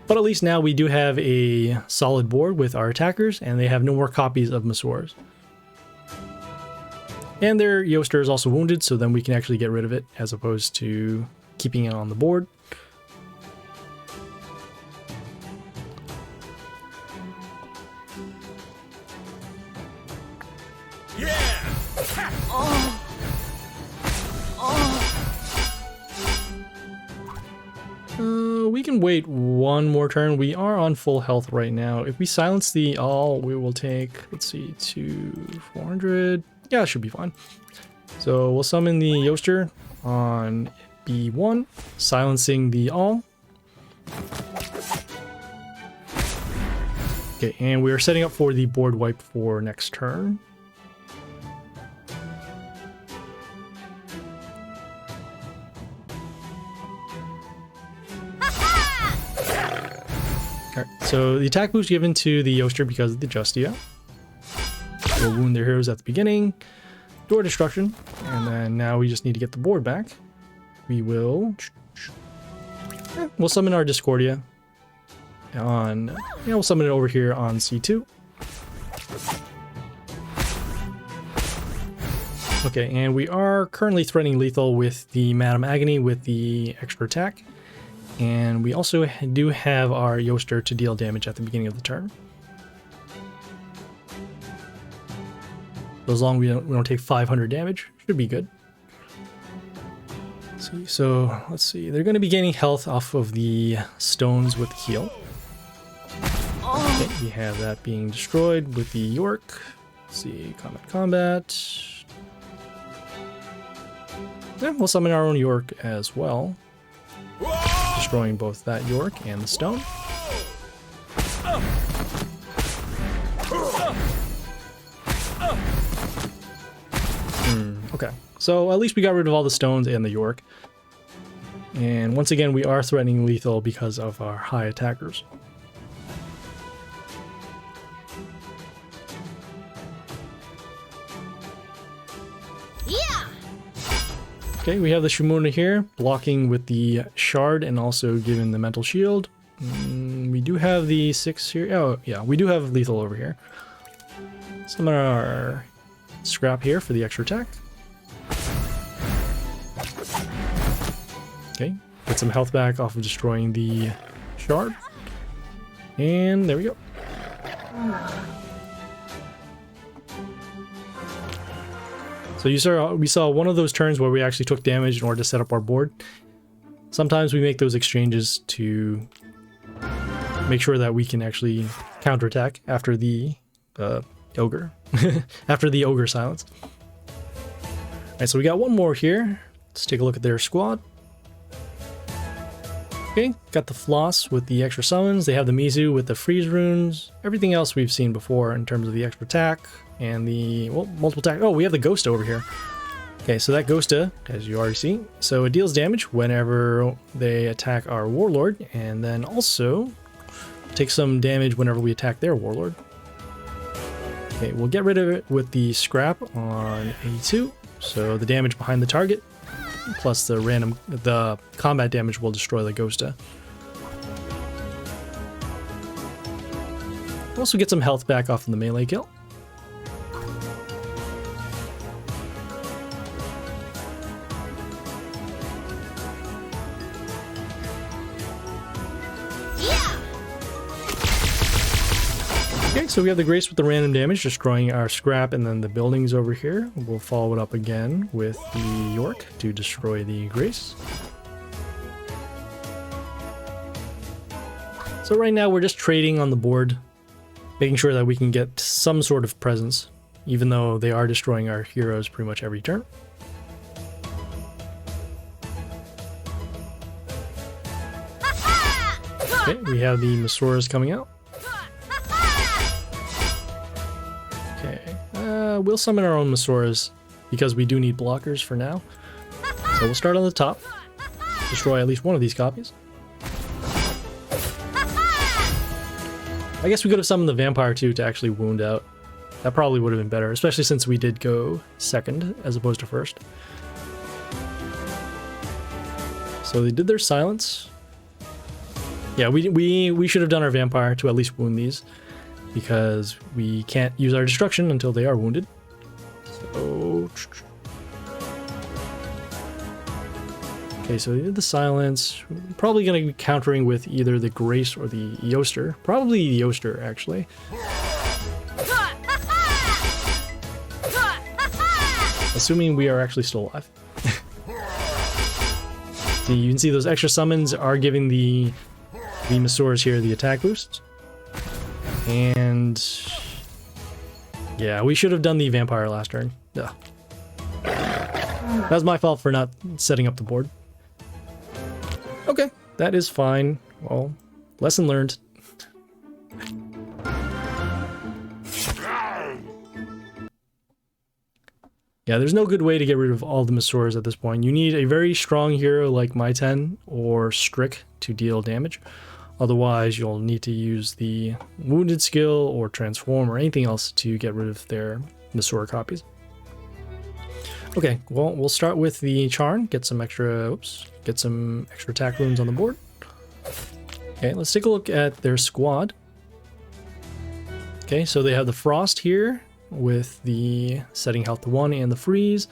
But at least now we do have a solid board with our attackers, and they have no more copies of Masuras. And their Yoster is also wounded, so then we can actually get rid of it as opposed to keeping it on the board. We can wait one more turn. We are on full health right now. If we silence the all, we will take, let's see, 400. Yeah, it should be fine. So we'll summon the Yoster on B1, silencing the all. Okay, and we are setting up for the board wipe for next turn. Alright, so the attack boost given to the Yoster because of the Justia. We'll wound their heroes at the beginning. Door destruction. And then now we just need to get the board back. We will... we'll summon our Discordia on... yeah, we'll summon it over here on C2. Okay, and we are currently threatening lethal with the Madam Agony with the extra attack. And we also do have our Yoster to deal damage at the beginning of the turn. So as long as we don't take 500 damage, should be good. Let's see. They're going to be gaining health off of the stones with heal. Okay, we have that being destroyed with the York. Let's see, combat. Yeah, we'll summon our own York as well. destroying both that York and the stone. Okay, so at least we got rid of all the stones and the York. And once again, we are threatening lethal because of our high attackers. Yeah. Okay, we have the Shimuna here, blocking with the shard and also giving the mental shield. We do have the 6 here. Oh, yeah, we do have lethal over here. Summon our scrap here for the extra attack. Okay, get some health back off of destroying the shard. And there we go. So we saw one of those turns where we actually took damage in order to set up our board. Sometimes we make those exchanges to make sure that we can actually counterattack after the ogre. After the ogre silence. Alright, so we got one more here. Let's take a look at their squad. Okay, got the Floss with the extra summons. They have the Mizu with the freeze runes. Everything else we've seen before in terms of the extra attack and the, well, multiple attack. Oh, we have the Ghosta over here. Okay, so that Ghosta, as you already see, so it deals damage whenever they attack our Warlord, and then also takes some damage whenever we attack their Warlord. Okay, we'll get rid of it with the scrap on A2, so the damage behind the target, plus the combat damage will destroy the Ghosta. Also get some health back off of the melee kill. Okay, so we have the Grace with the random damage, destroying our scrap, and then the buildings over here. We'll follow it up again with the York to destroy the Grace. So right now we're just trading on the board, making sure that we can get some sort of presence, even though they are destroying our heroes pretty much every turn. Okay, we have the Masuras coming out. We'll summon our own Masuras because we do need blockers for now. So we'll start on the top, destroy at least one of these copies. I guess we could have summoned the Vampire too to actually wound out. That probably would have been better, especially since we did go second as opposed to first. So they did their silence. Yeah, we should have done our Vampire to at least wound these, because we can't use our destruction until they are wounded. So, okay, so they did the silence. Probably going to be countering with either the Grace or the Eoster. Probably the Eoster, actually. Assuming we are actually still alive. So you can see those extra summons are giving the Masuras here the attack boost. And yeah, we should have done the Vampire last turn. Ugh. That was my fault for not setting up the board. Okay, that is fine. Well, lesson learned. Yeah, there's no good way to get rid of all the Masuras at this point. You need a very strong hero like Maiten or Strick to deal damage. Otherwise, you'll need to use the Wounded skill or Transform or anything else to get rid of their Masura copies. Okay, well, we'll start with the Charn, get some extra attack runes on the board. Okay, let's take a look at their squad. Okay, so they have the Frost here with the setting health to 1 and the freeze.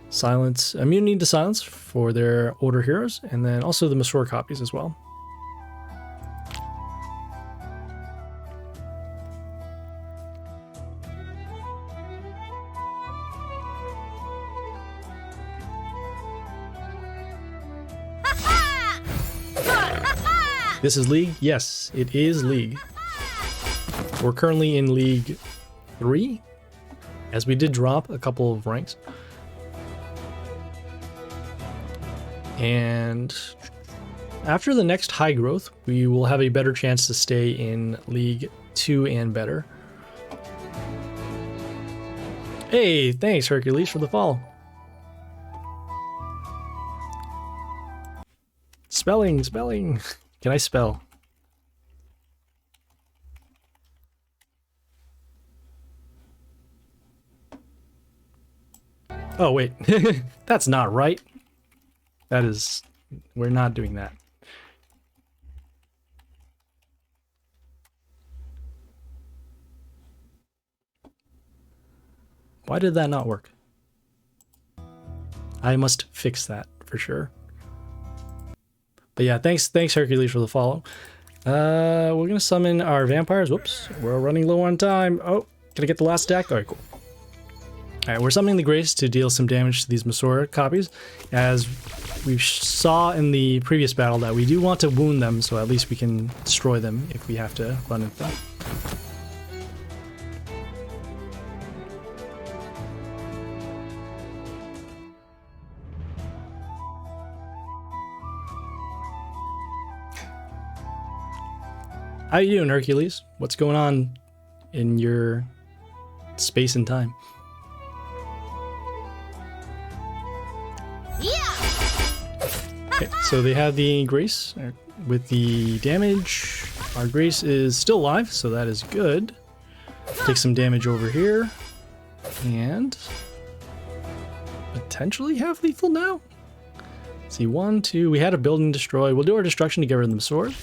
Silence, immunity to silence for their older heroes, and then also the Masura copies as well. This is League? Yes, it is League. We're currently in League 3, as we did drop a couple of ranks. And after the next high growth, we will have a better chance to stay in League 2 and better. Hey, thanks Hercules for the follow. Spelling. Can I spell? Oh, wait. That's not right. That is... We're not doing that. Why did that not work? I must fix that for sure. But yeah, thanks Hercules for the follow. We're gonna summon our vampires. Whoops, we're running low on time. Oh, can I get the last stack? All right, cool. All right, we're summoning the Grace to deal some damage to these Masora copies. As we saw in the previous battle that we do want to wound them, so at least we can destroy them if we have to run into them. How you doing, Hercules? What's going on in your space and time? Okay, so they have the Grace with the damage. Our Grace is still alive, so that is good. Take some damage over here. And potentially have lethal now. Let's see, 1, 2. We had a building destroy. We'll do our destruction to get rid of the sword.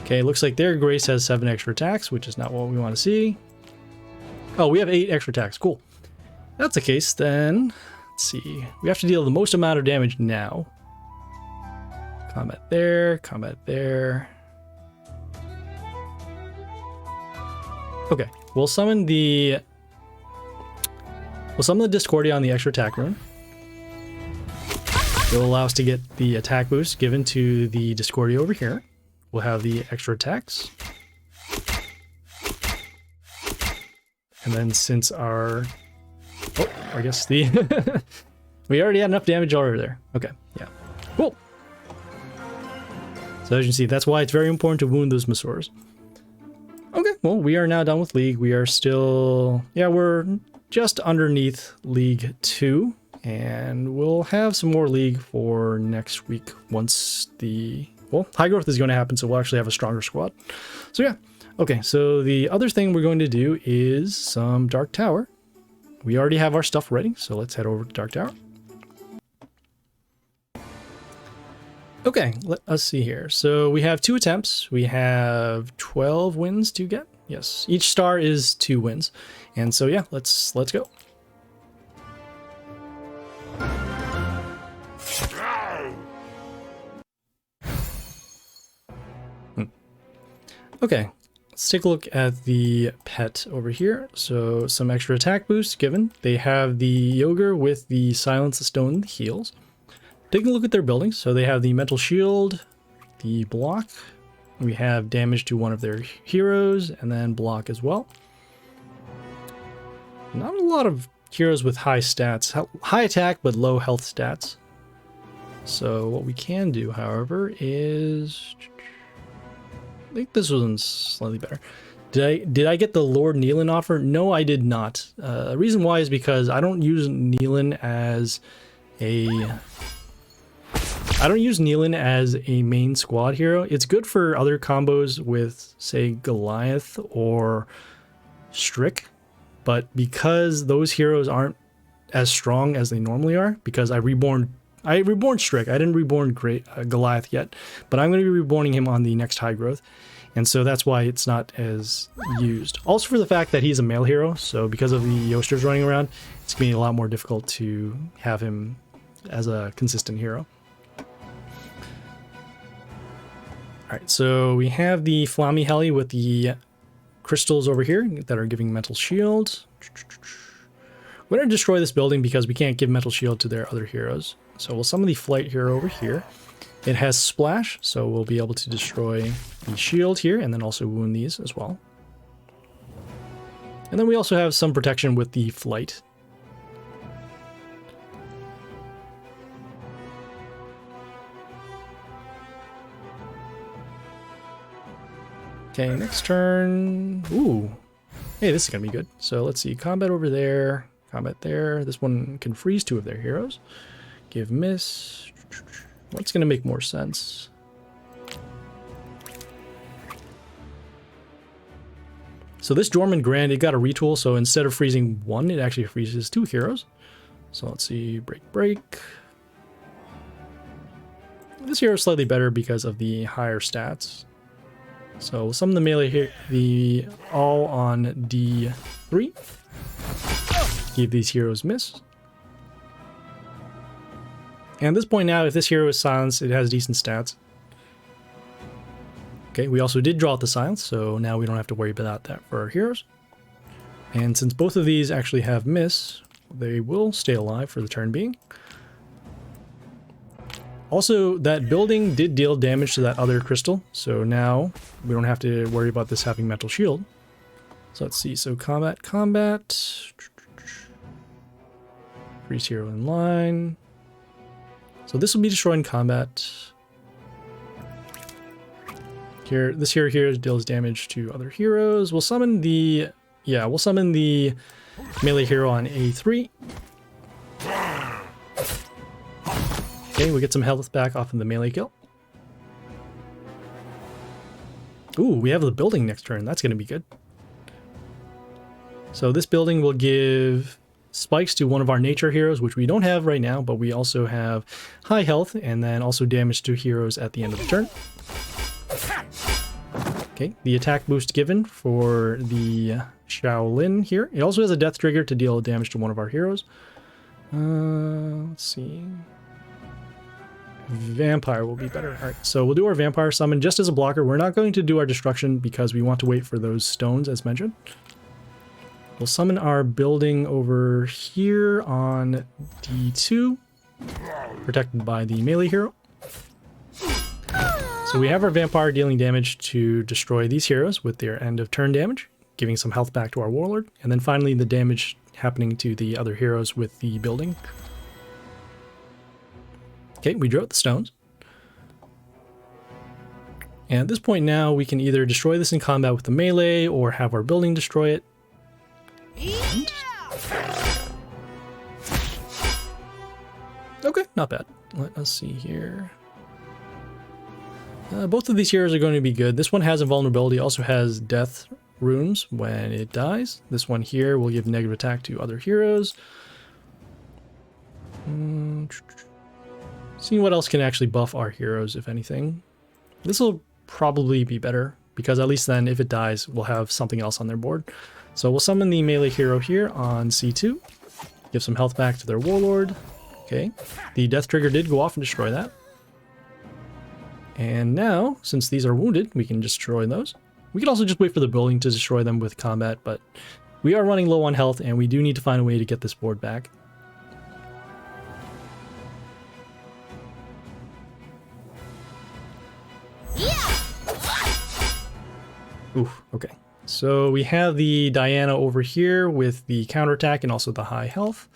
Okay, looks like their Grace has 7 extra attacks, which is not what we want to see. Oh, we have 8 extra attacks. Cool. If that's the case, then let's see. We have to deal the most amount of damage now. Combat there, combat there. Okay, we'll summon the Discordia on the extra attack rune. It'll allow us to get the attack boost given to the Discordia over here. We'll have the extra attacks. And then since our... Oh, I guess the... we already had enough damage over there. Okay, yeah. Cool. So as you can see, that's why it's very important to wound those Masoras. Okay, well, we are now done with League. We are still... Yeah, we're just underneath League 2. And we'll have some more League for next week once the... Well, high growth is going to happen, so we'll actually have a stronger squad. So yeah. Okay, so the other thing we're going to do is some Dark Tower. We already have our stuff ready, so let's head over to Dark Tower. Okay, let us see here. So we have 2 attempts. We have 12 wins to get. Yes, each star is 2 wins. And so yeah, let's go. Okay, let's take a look at the pet over here. So some extra attack boost given. They have the Ogre with the Silence the Stone and the heals. Taking a look at their buildings. So they have the Mental Shield, the block. We have damage to one of their heroes and then block as well. Not a lot of heroes with high stats. High attack but low health stats. So what we can do, however, is... I think this one's slightly better. Did I get the Lord Nealon offer? No, I did not. The reason why is because I don't use Nealon as a main squad hero. It's good for other combos with, say, Goliath or Strick, but because those heroes aren't as strong as they normally are, because I reborn Strick. I didn't reborn Goliath yet, but I'm going to be reborning him on the next high growth. And so that's why it's not as used. Also for the fact that he's a male hero, so because of the Yoasters running around, it's going to be a lot more difficult to have him as a consistent hero. Alright, so we have the Flammy Heli with the crystals over here that are giving Mental Shield. We're going to destroy this building because we can't give Mental Shield to their other heroes. So we'll summon the Flight hero over here. It has Splash, so we'll be able to destroy the shield here and then also wound these as well. And then we also have some protection with the Flight. Okay, next turn. Ooh. Hey, this is going to be good. So let's see. Combat over there. Combat there. This one can freeze 2 of their heroes. Give miss. What's going to make more sense? So this Dormant Grand, it got a retool. So instead of freezing 1, it actually freezes 2 heroes. So let's see. Break. This hero is slightly better because of the higher stats. So some of the melee here, all on D3. Give these heroes miss. And at this point now, if this hero is silenced, it has decent stats. Okay, we also did draw out the silence, so now we don't have to worry about that for our heroes. And since both of these actually have miss, they will stay alive for the turn being. Also, that building did deal damage to that other crystal, so now we don't have to worry about this having mental shield. So let's see, so combat. Freeze hero in line. So this will be destroyed in combat. Here, this hero here deals damage to other heroes. We'll summon the melee hero on A3. Okay, we get some health back off of the melee kill. Ooh, we have the building next turn. That's going to be good. So this building will give spikes to one of our nature heroes, which we don't have right now, but we also have high health and then also damage to heroes at the end of the turn. Okay, the attack boost given for the Shaolin here. It also has a death trigger to deal damage to one of our heroes. Let's see. Vampire will be better. All right, so we'll do our vampire summon just as a blocker. We're not going to do our destruction because we want to wait for those stones as mentioned. We'll summon our building over here on D2, protected by the melee hero. So we have our vampire dealing damage to destroy these heroes with their end of turn damage, giving some health back to our warlord, and then finally the damage happening to the other heroes with the building. Okay, we drew out the stones. And at this point now, we can either destroy this in combat with the melee or have our building destroy it. And... okay, not bad. Let us see here. Both of these heroes are going to be good. This one has invulnerability, also has death runes when it dies. This one here will give negative attack to other heroes. Seeing what else can actually buff our heroes, if anything. This will probably be better, because at least then, if it dies, we'll have something else on their board. So we'll summon the melee hero here on C2. Give some health back to their warlord. Okay. The death trigger did go off and destroy that. And now, since these are wounded, we can destroy those. We can also just wait for the building to destroy them with combat, but we are running low on health, and we do need to find a way to get this board back. Oof, okay. So we have the Diana over here with the counterattack and also the high health.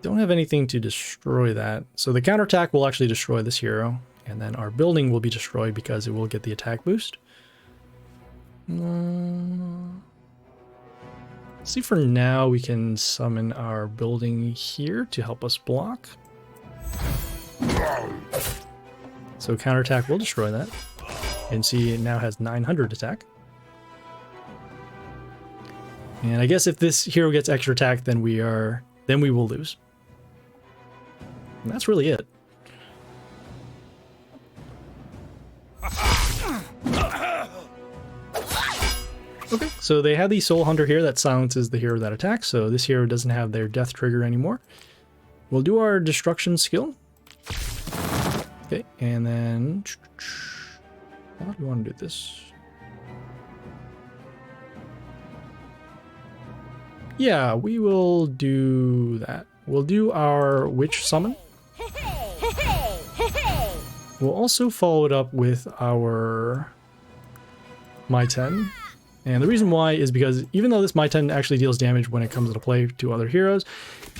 Don't have anything to destroy that. So the counterattack will actually destroy this hero, and then our building will be destroyed because it will get the attack boost. See, for now we can summon our building here to help us block. So counterattack will destroy that. And see, it now has 900 attack. And I guess if this hero gets extra attack, then we will lose. And that's really it. Okay, so they have the Soul Hunter here that silences the hero that attacks, so this hero doesn't have their death trigger anymore. We'll do our destruction skill. Okay, and then... how do you want to do this? Yeah, we will do that. We'll do our witch summon. We'll also follow it up with our My 10. And the reason why is because even though this My 10 actually deals damage when it comes into play to other heroes,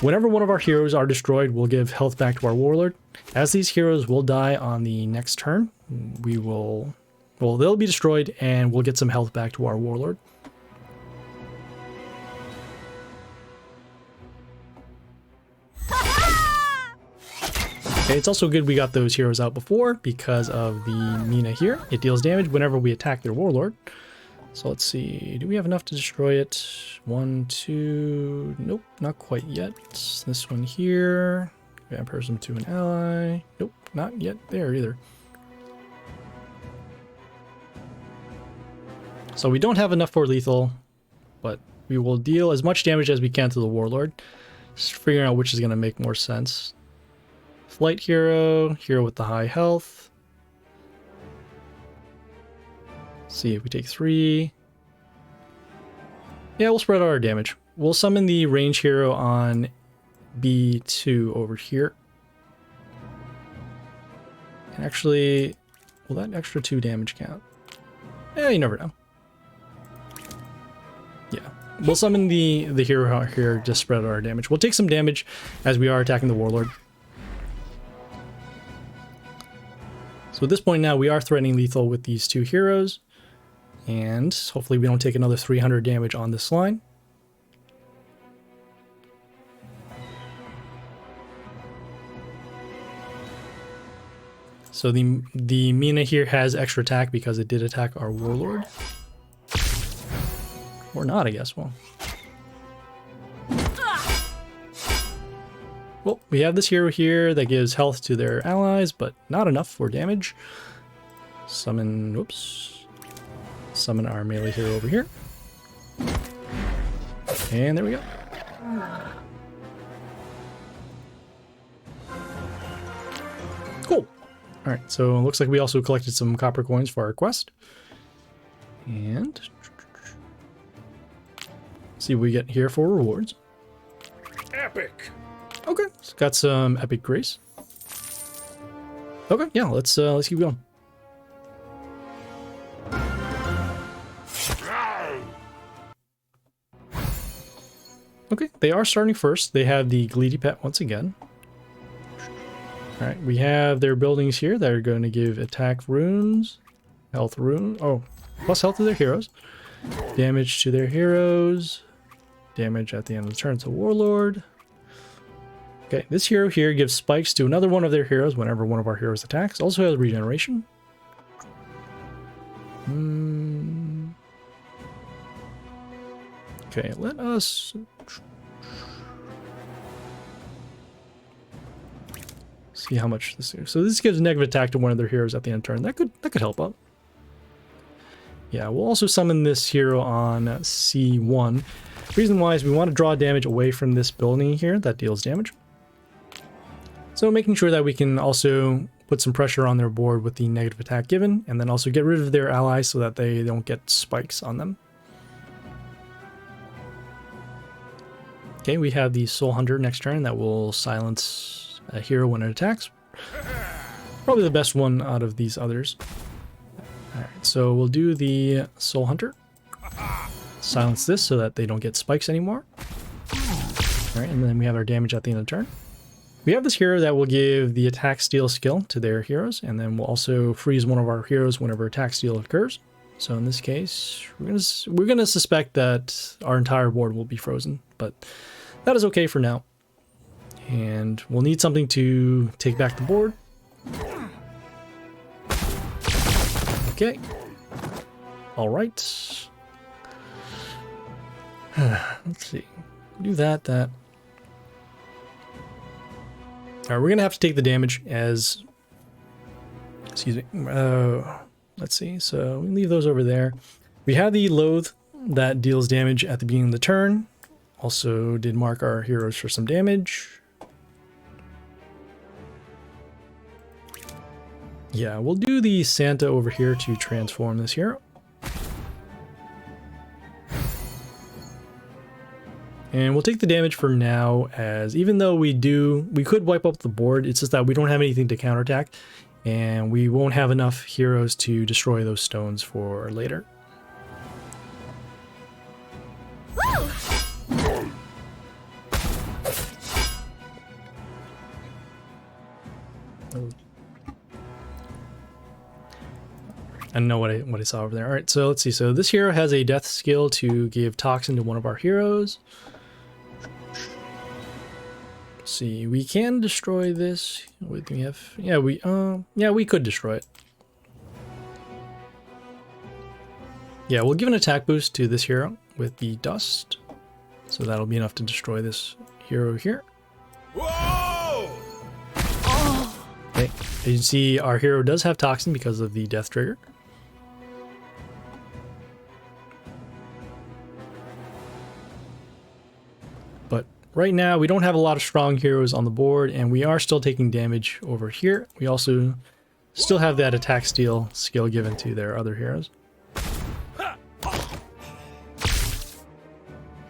whenever one of our heroes are destroyed, we'll give health back to our warlord. As these heroes will die on the next turn, we will Well, they'll be destroyed, and we'll get some health back to our warlord. Okay, it's also good we got those heroes out before because of the Mina here. It deals damage whenever we attack their warlord. So let's see, do we have enough to destroy it? 1, 2, nope, not quite yet. This one here, vampirism to an ally. Nope, not yet there either. So we don't have enough for lethal, but we will deal as much damage as we can to the warlord. Just figuring out which is going to make more sense. Flight hero, hero with the high health. Let's see if we take 3. Yeah, we'll spread out our damage. We'll summon the range hero on B2 over here. And actually, will that extra 2 damage count? Yeah, you never know. Yeah, we'll summon the hero here to spread out our damage. We'll take some damage as we are attacking the warlord. So at this point now, we are threatening lethal with these 2 heroes. And hopefully we don't take another 300 damage on this line. So the Mina here has extra attack because it did attack our warlord. Or not, I guess. Well, we have this hero here that gives health to their allies, but not enough for damage. Summon, whoops. Summon our melee hero over here. And there we go. Cool. Alright, so it looks like we also collected some copper coins for our quest. And see what we get here for rewards. Epic. Okay, it's got some epic grace. Okay, yeah, let's keep going. Okay, they are starting first. They have the Gleedy Pet once again. Alright, we have their buildings here that are going to give attack runes, health rune, oh, plus health to their heroes, damage to their heroes, damage at the end of the turn to Warlord. Okay, this hero here gives spikes to another one of their heroes whenever one of our heroes attacks. Also has regeneration. Okay, let us see how much this is. So this gives negative attack to one of their heroes at the end of turn. That could help out. Yeah, we'll also summon this hero on C1. Reason why is we want to draw damage away from this building here that deals damage. So making sure that we can also put some pressure on their board with the negative attack given, and then also get rid of their allies so that they don't get spikes on them. Okay, we have the Soul Hunter next turn that will silence a hero when it attacks. Probably the best one out of these others. Alright, so we'll do the Soul Hunter. Silence this so that they don't get spikes anymore. Alright, and then we have our damage at the end of the turn. We have this hero that will give the attack steal skill to their heroes, and then we'll also freeze one of our heroes whenever attack steal occurs. So in this case, we're gonna suspect that our entire board will be frozen, but that is okay for now. And we'll need something to take back the board. Okay. All right. Let's see. Do that. All right, we're gonna have to take the damage as. Excuse me. Let's see. So we leave those over there. We have the Loathe that deals damage at the beginning of the turn. Also did mark our heroes for some damage. Yeah, we'll do the Santa over here to transform this hero. And we'll take the damage for now, as even though we could wipe up the board, it's just that we don't have anything to counterattack, and we won't have enough heroes to destroy those stones for later. I know what I saw over there. All right, so let's see. So this hero has a death skill to give toxin to one of our heroes. Let's see, we can destroy this. What do we have? Yeah, we could destroy it. Yeah, we'll give an attack boost to this hero with the dust. So that'll be enough to destroy this hero here. Whoa! Okay, as you can see, our hero does have toxin because of the death trigger. But right now, we don't have a lot of strong heroes on the board, and we are still taking damage over here. We also still have that attack steal skill given to their other heroes.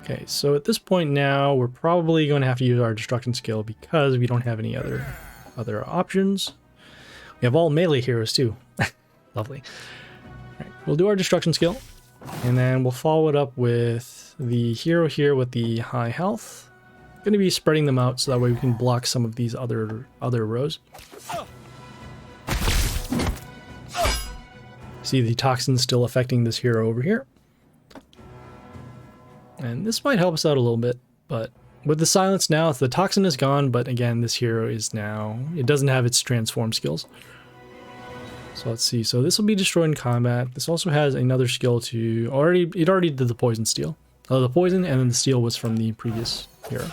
Okay, so at this point now, we're probably going to have to use our destruction skill because we don't have any other options. We have all melee heroes too. Lovely. All right, we'll do our destruction skill, and then we'll follow it up with the hero here with the high health. Going to be spreading them out so that way we can block some of these other rows. See the toxin still affecting this hero over here. And this might help us out a little bit, but with the silence now, the toxin is gone, but again, this hero is now, it doesn't have its transform skills. So let's see, so this will be destroyed in combat. This also has another skill to, it already did the poison steal. The poison and then the steal was from the previous hero.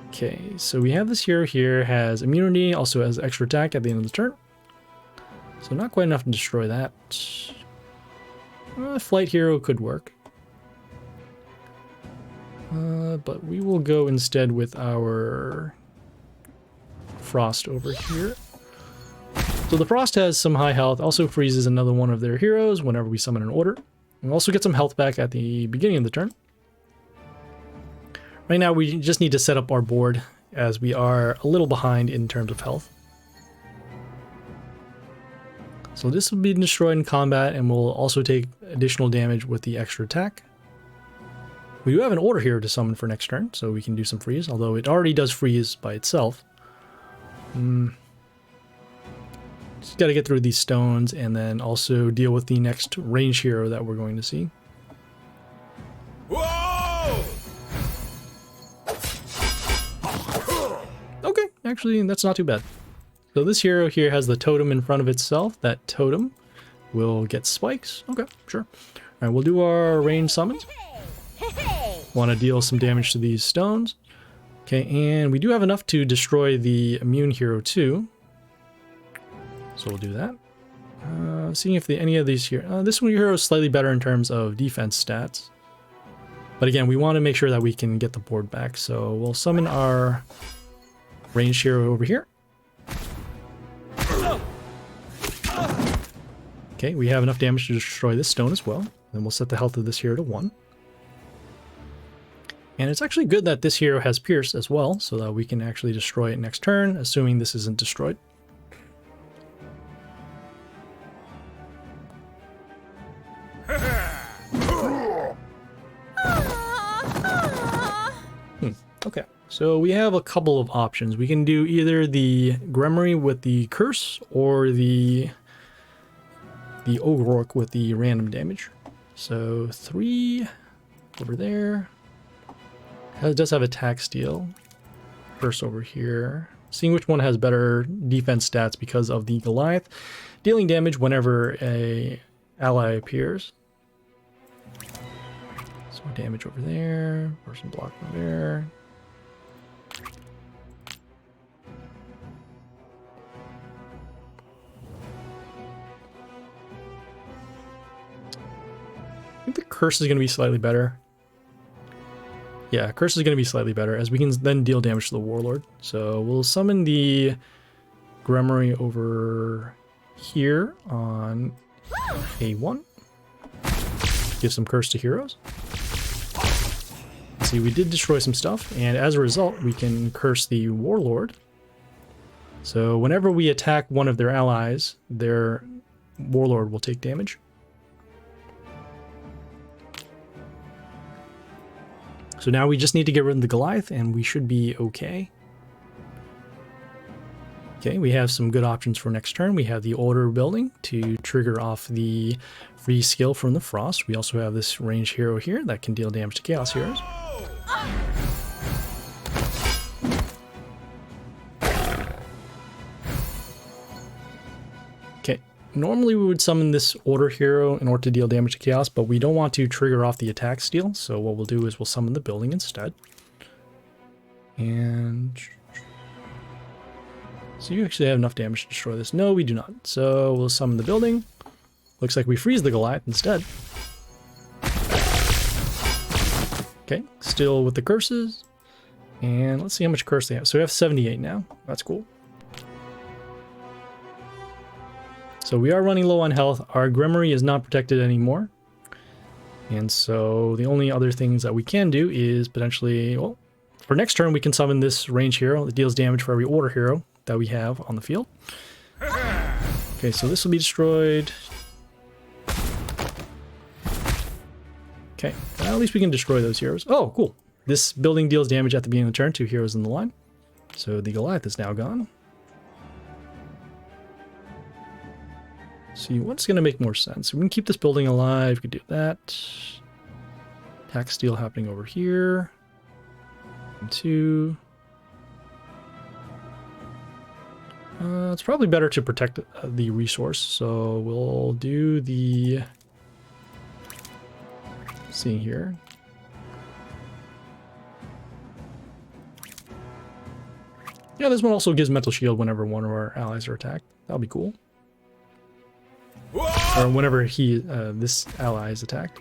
Okay, so we have this hero here, has immunity, also has extra attack at the end of the turn. So not quite enough to destroy that. Flight hero could work. But we will go instead with our Frost over here. So the Frost has some high health, also freezes another one of their heroes whenever we summon an order. We also get some health back at the beginning of the turn. Right now we just need to set up our board as we are a little behind in terms of health. So this will be destroyed in combat and will also take additional damage with the extra attack. We do have an order here to summon for next turn, so we can do some freeze, although it already does freeze by itself. Just got to get through these stones and then also deal with the next range hero that we're going to see. Whoa! Okay, actually that's not too bad. So this hero here has the totem in front of itself. That totem will get spikes. Okay, sure. All right, we'll do our range summons. Want to deal some damage to these stones. Okay, and we do have enough to destroy the immune hero too. So we'll do that. Seeing if any of these here... this one hero is slightly better in terms of defense stats. But again, we want to make sure that we can get the board back. So we'll summon our ranged hero over here. Okay, we have enough damage to destroy this stone as well. Then we'll set the health of this hero to 1. And it's actually good that this hero has Pierce as well, so that we can actually destroy it next turn, assuming this isn't destroyed. Okay, so we have a couple of options. We can do either the Gremmery with the curse or the O'Rourke with the random damage. So 3 over there. It does have attack steal. Curse over here. Seeing which one has better defense stats because of the Goliath. Dealing damage whenever a ally appears. So damage over there. Person block over there. I think the curse is going to be slightly better. Yeah, curse is going to be slightly better as we can then deal damage to the warlord. So we'll summon the Gremmery over here on A1. Give some curse to heroes. See, we did destroy some stuff, and as a result, we can curse the warlord. So whenever we attack one of their allies, their warlord will take damage. So now we just need to get rid of the Goliath and we should be okay. Okay, we have some good options for next turn. We have the Order building to trigger off the free skill from the Frost. We also have this ranged hero here that can deal damage to Chaos Heroes. Okay, normally we would summon this Order hero in order to deal damage to Chaos, but we don't want to trigger off the attack steal, so what we'll do is we'll summon the building instead. And... so you actually have enough damage to destroy this. No, we do not. So we'll summon the building. Looks like we freeze the Goliath instead. Okay, still with the curses. And let's see how much curse they have. So we have 78 now. That's cool. So we are running low on health. Our Grimoire is not protected anymore. And so the only other things that we can do is potentially, well, for next turn we can summon this range hero that deals damage for every Order hero that we have on the field. Okay, so this will be destroyed. Okay, well, at least we can destroy those heroes. Oh, cool. This building deals damage at the beginning of the turn, 2 heroes in the line. So the Goliath is now gone. See, what's going to make more sense? We can keep this building alive. We could do that. Attack steal happening over here. 2. It's probably better to protect the resource, so we'll do the... see here. Yeah, this one also gives mental shield whenever one of our allies are attacked. That'll be cool. Or whenever this ally is attacked.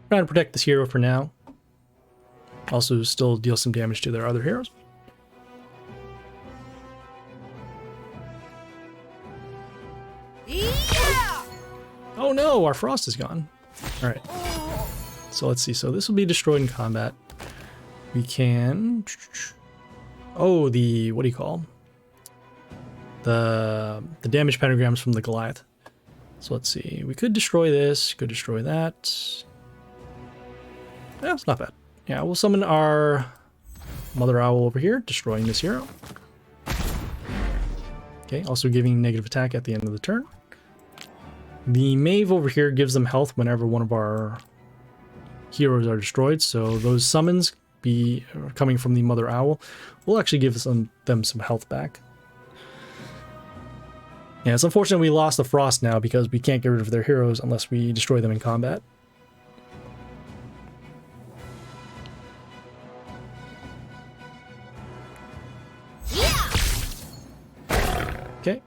Trying to protect this hero for now. Also still deal some damage to their other heroes. Oh no, our Frost is gone. Alright. So let's see. So this will be destroyed in combat. We can... oh, the... what do you call? The damage pentagrams from the Goliath. So let's see. We could destroy this. Could destroy that. Yeah, it's not bad. Yeah, we'll summon our Mother Owl over here, destroying this hero. Okay, also giving negative attack at the end of the turn. The Mave over here gives them health whenever one of our heroes are destroyed, so those summons coming from the Mother Owl will actually give them some health back. Yeah, it's unfortunate we lost the Frost now because we can't get rid of their heroes unless we destroy them in combat. Okay.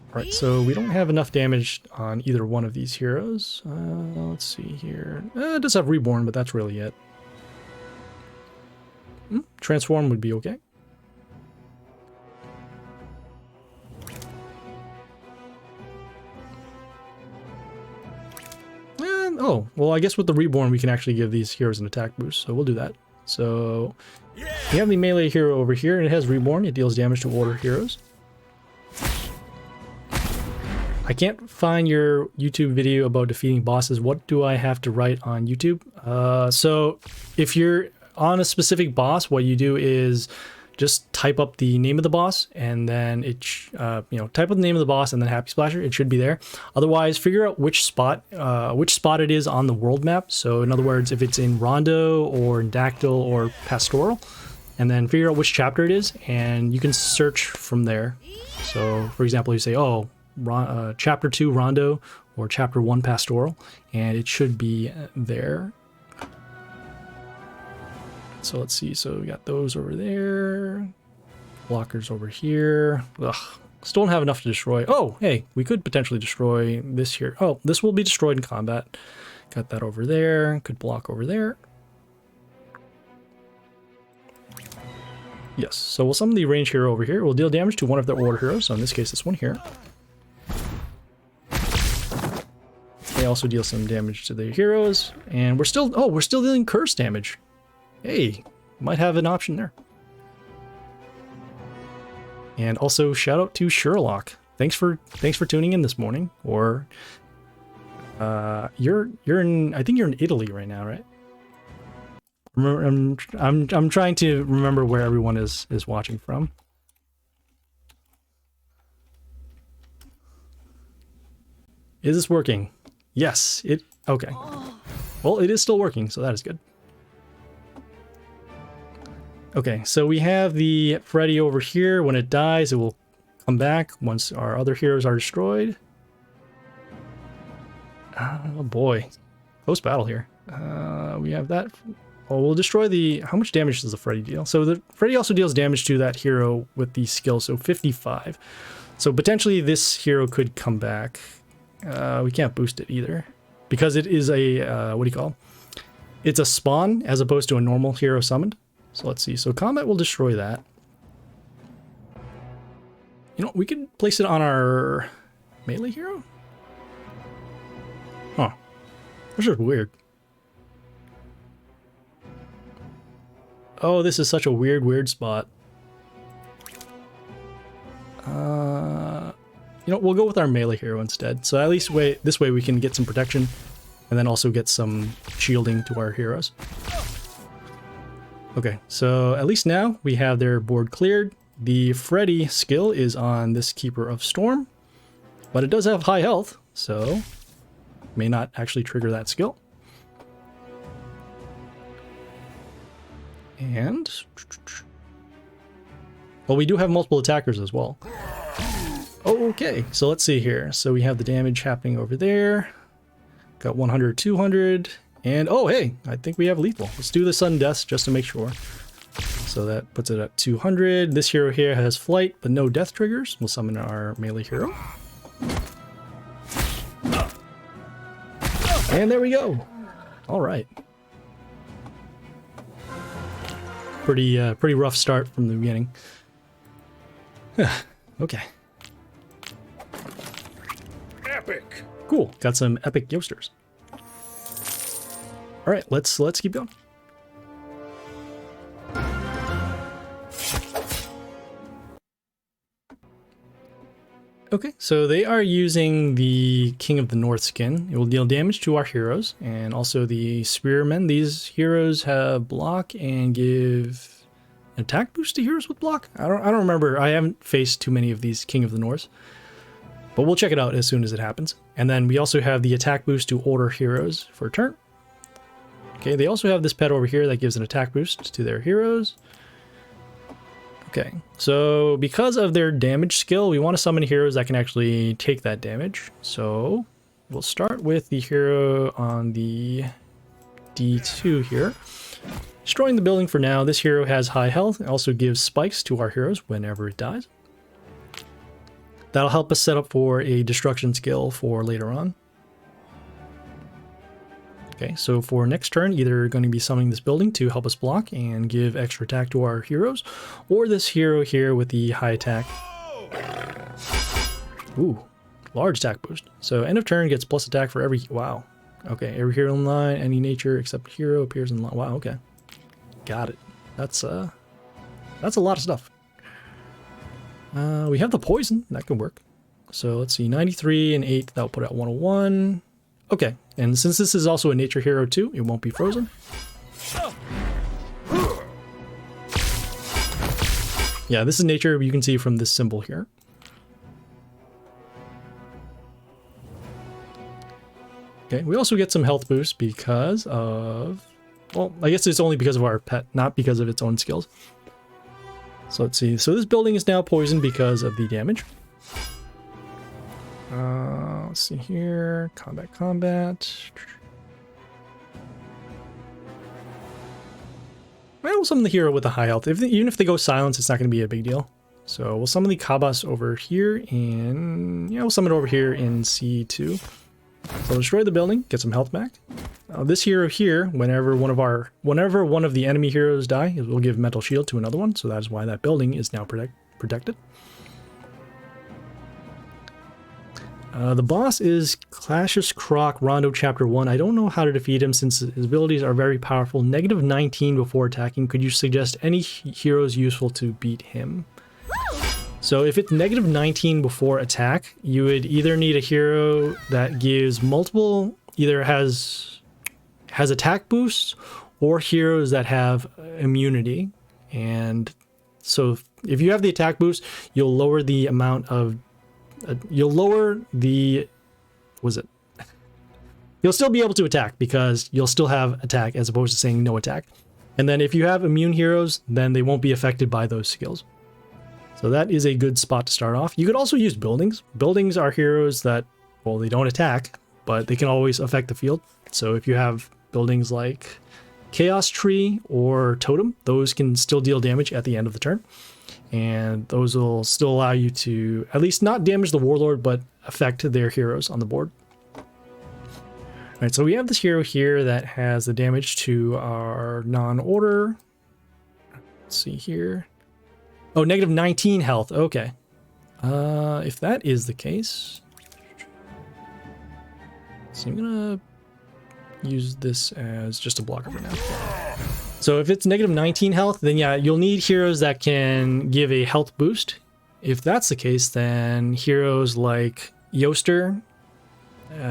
Alright, so we don't have enough damage on either one of these heroes. Let's see here. It does have Reborn, but that's really it. Transform would be okay. Oh, well, I guess with the Reborn, we can actually give these heroes an attack boost, so we'll do that. So, we have the melee hero over here, and it has Reborn. It deals damage to Order heroes. I can't find your YouTube video about defeating bosses. What do I have to write on YouTube? So, if you're on a specific boss, what you do is just type up the name of the boss, and then type up the name of the boss and then Happy Splasher. It should be there. Otherwise, figure out which spot it is on the world map. So in other words, if it's in Rondo or in Dactyl or Pastoral, and then figure out which chapter it is, and you can search from there. So for example, you say, oh, chapter 2 Rondo or chapter 1 Pastoral, and it should be there. So let's see, so we got those over there, blockers over here. Ugh, still don't have enough to destroy. Oh, hey, we could potentially destroy this here. Oh, this will be destroyed in combat. Got that over there, could block over there. Yes, so we'll summon the range hero over here. We'll deal damage to one of their Order heroes, so in this case, this one here. They also deal some damage to the heroes, and we're still dealing curse damage. Hey, might have an option there. And also shout out to Sherlock. Thanks for tuning in this morning. Or you're in, I think you're in Italy right now, right? I'm trying to remember where everyone is watching from. Is this working? Yes, okay. Well, it is still working, so that is good. Okay, so we have the Freddy over here. When it dies, it will come back once our other heroes are destroyed. Oh boy, close battle here. We have that. Oh, we'll destroy the... How much damage does the Freddy deal? So the Freddy also deals damage to that hero with the skill, so 55. So potentially this hero could come back. We can't boost it either because it is a what do you call? It's a spawn as opposed to a normal hero summoned. So let's see. So combat will destroy that. You know, we could place it on our melee hero. Huh? That's just weird. Oh, this is such a weird spot. You know, we'll go with our melee hero instead. So at least this way we can get some protection and then also get some shielding to our heroes. Okay, so at least now we have their board cleared. The Freddy skill is on this Keeper of Storm, but it does have high health, so may not actually trigger that skill. And... well, we do have multiple attackers as well. Okay, so let's see here. So we have the damage happening over there. Got 100, 200, and oh, hey, I think we have lethal. Let's do the sudden deaths just to make sure. So that puts it at 200. This hero here has flight, but no death triggers. We'll summon our melee hero. And there we go. All right. Pretty rough start from the beginning. Okay. Epic. Cool. Got some epic yoasters. All right, let's keep going. Okay, so they are using the King of the North skin. It will deal damage to our heroes and also the Spearmen. These heroes have block and give an attack boost to heroes with block. I don't remember. I haven't faced too many of these King of the North, but we'll check it out as soon as it happens. And then we also have the attack boost to order heroes for a turn. Okay, they also have this pet over here that gives an attack boost to their heroes. Okay, so because of their damage skill, we want to summon heroes that can actually take that damage. So we'll start with the hero on the D2 here. Destroying the building for now. This hero has high health. It also gives spikes to our heroes whenever it dies. That'll help us set up for a destruction skill for later on. Okay, so for next turn, either going to be summoning this building to help us block and give extra attack to our heroes, or this hero here with the high attack. Ooh, large attack boost. So end of turn gets plus attack for every, wow. Okay, every hero in line, any nature except hero appears in line. Wow, okay. Got it. That's a lot of stuff. We have the poison, that could work. So let's see, 93 and 8, that'll put it at 101. Okay, and since this is also a nature hero too, it won't be frozen. Yeah, this is nature, you can see from this symbol here. Okay, we also get some health boost because of... well, I guess it's only because of our pet, not because of its own skills. So let's see, so this building is now poisoned because of the damage. Let's see here, combat. We'll summon the hero with a high health. Even if they go silence, it's not going to be a big deal. So we'll summon the Qaaqster over here in... yeah, we'll summon it over here in C2. So we'll destroy the building, get some health back. This hero here, whenever one of the enemy heroes die, it will give mental shield to another one. So that is why that building is now protected. The boss is Cassius Croc, Rondo Chapter 1. I don't know how to defeat him since his abilities are very powerful. Negative 19 before attacking. Could you suggest any heroes useful to beat him? So if it's negative 19 before attack, you would either need a hero that gives multiple, either has attack boosts or heroes that have immunity. And so if you have the attack boost, you'll lower the amount of you'll lower the you'll still be able to attack because you'll still have attack as opposed to saying no attack. And then if you have immune heroes, then they won't be affected by those skills. So that is a good spot to start off. You could also use buildings. Buildings are heroes that, well, they don't attack, but they can always affect the field. So if you have buildings like Chaos Tree or Totem, those can still deal damage at the end of the turn. And those will still allow you to at least not damage the Warlord, but affect their heroes on the board. All right, so we have this hero here that has the damage to our non-order. Let's see here. Oh, negative 19 health. Okay. If that is the case, so I'm gonna use this as just a blocker for now. So if it's negative 19 health, then yeah, you'll need heroes that can give a health boost. If that's the case, then heroes like Yoster,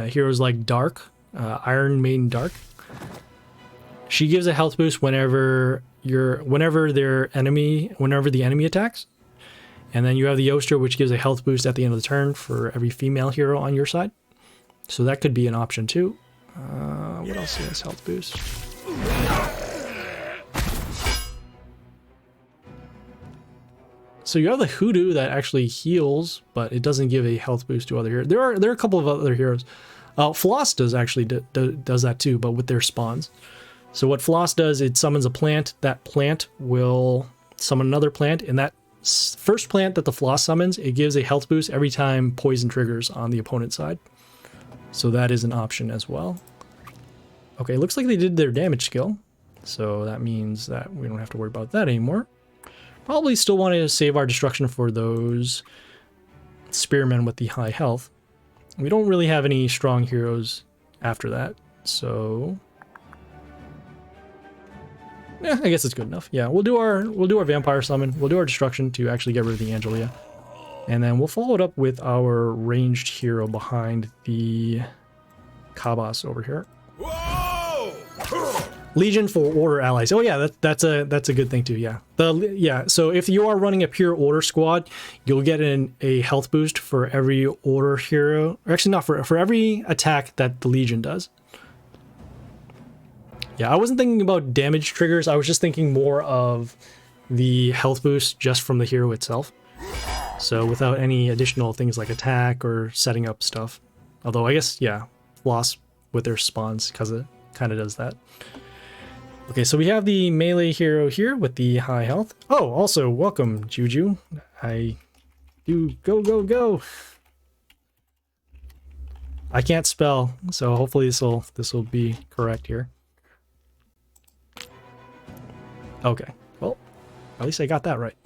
heroes like Dark, Iron Maiden Dark. She gives a health boost whenever the enemy attacks. And then you have the Yoster, which gives a health boost at the end of the turn for every female hero on your side. So that could be an option too. What else has health boost? So you have the Hoodoo that actually heals, but it doesn't give a health boost to other heroes. There are a couple of other heroes. Floss does actually does that too, but with their spawns. So what Floss does, it summons a plant. That plant will summon another plant, and that first plant that the Floss summons, it gives a health boost every time poison triggers on the opponent's side. So that is an option as well. Okay, looks like they did their damage skill. So that means that we don't have to worry about that anymore. Probably still want to save our destruction for those spearmen with the high health. We don't really have any strong heroes after that, so yeah, I guess it's good enough. Yeah, we'll do our vampire summon. We'll do our destruction to actually get rid of the Angelia. And then we'll follow it up with our ranged hero behind the Qaaqster over here. Whoa! Legion for Order allies. Oh yeah, that's a good thing too. Yeah, so if you are running a pure Order squad, you'll get a health boost for every Order hero. Or actually, not for every attack that the Legion does. Yeah, I wasn't thinking about damage triggers. I was just thinking more of the health boost just from the hero itself. So without any additional things like attack or setting up stuff. Although I guess, yeah, Floss with their spawns because it kind of does that. Okay, so we have the melee hero here with the high health. Oh, also, welcome, Juju. I do go. I can't spell, so hopefully this will be correct here. Okay, well, at least I got that right.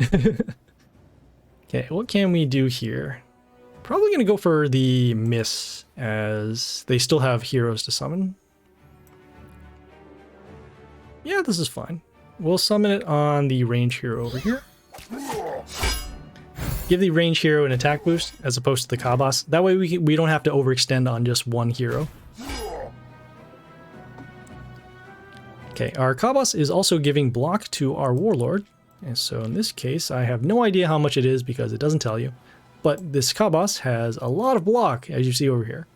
Okay, what can we do here? Probably gonna go for the miss, as they still have heroes to summon. Yeah, this is fine. We'll summon it on the range hero over here. Give the range hero an attack boost as opposed to the Qaaqster. That way we don't have to overextend on just one hero. Okay, our Qaaqster is also giving block to our Warlord. And so in this case, I have no idea how much it is because it doesn't tell you. But this Qaaqster has a lot of block, as you see over here.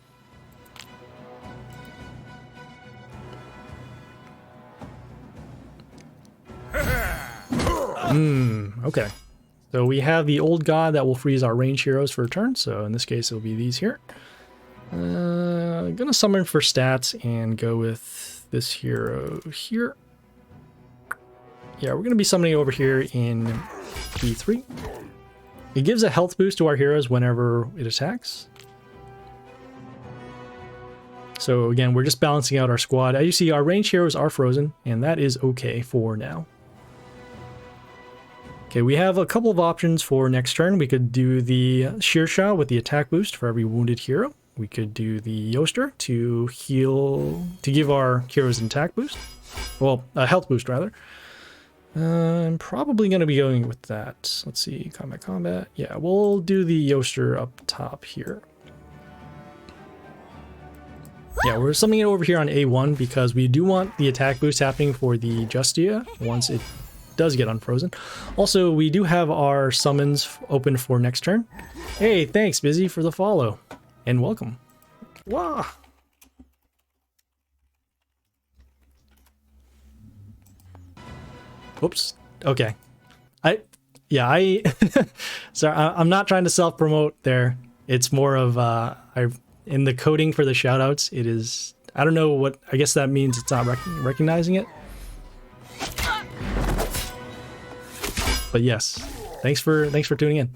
Okay. So we have the old god that will freeze our range heroes for a turn. So in this case, it'll be these here. Gonna summon for stats and go with this hero here. Yeah, we're gonna be summoning over here in P3. It gives a health boost to our heroes whenever it attacks. So again, we're just balancing out our squad. As you see, our range heroes are frozen, and that is okay for now. Okay, we have a couple of options for next turn. We could do the Sircrush with the attack boost for every wounded hero. We could do the Yoster to heal, to give our heroes an attack boost. Well, a health boost rather. I'm probably going to be going with that. Let's see, combat. Yeah, we'll do the Yoster up top here. Yeah, we're summoning it over here on A1 because we do want the attack boost happening for the Justia once it does get unfrozen. Also, we do have our summons open for next turn. Hey, thanks, Busy, for the follow. And welcome. Wow. Oops. Okay. Sorry, I'm not trying to self-promote there. It's more of, in the coding for the shoutouts, it is, I don't know what, I guess that means it's not recognizing it. But yes, thanks for tuning in.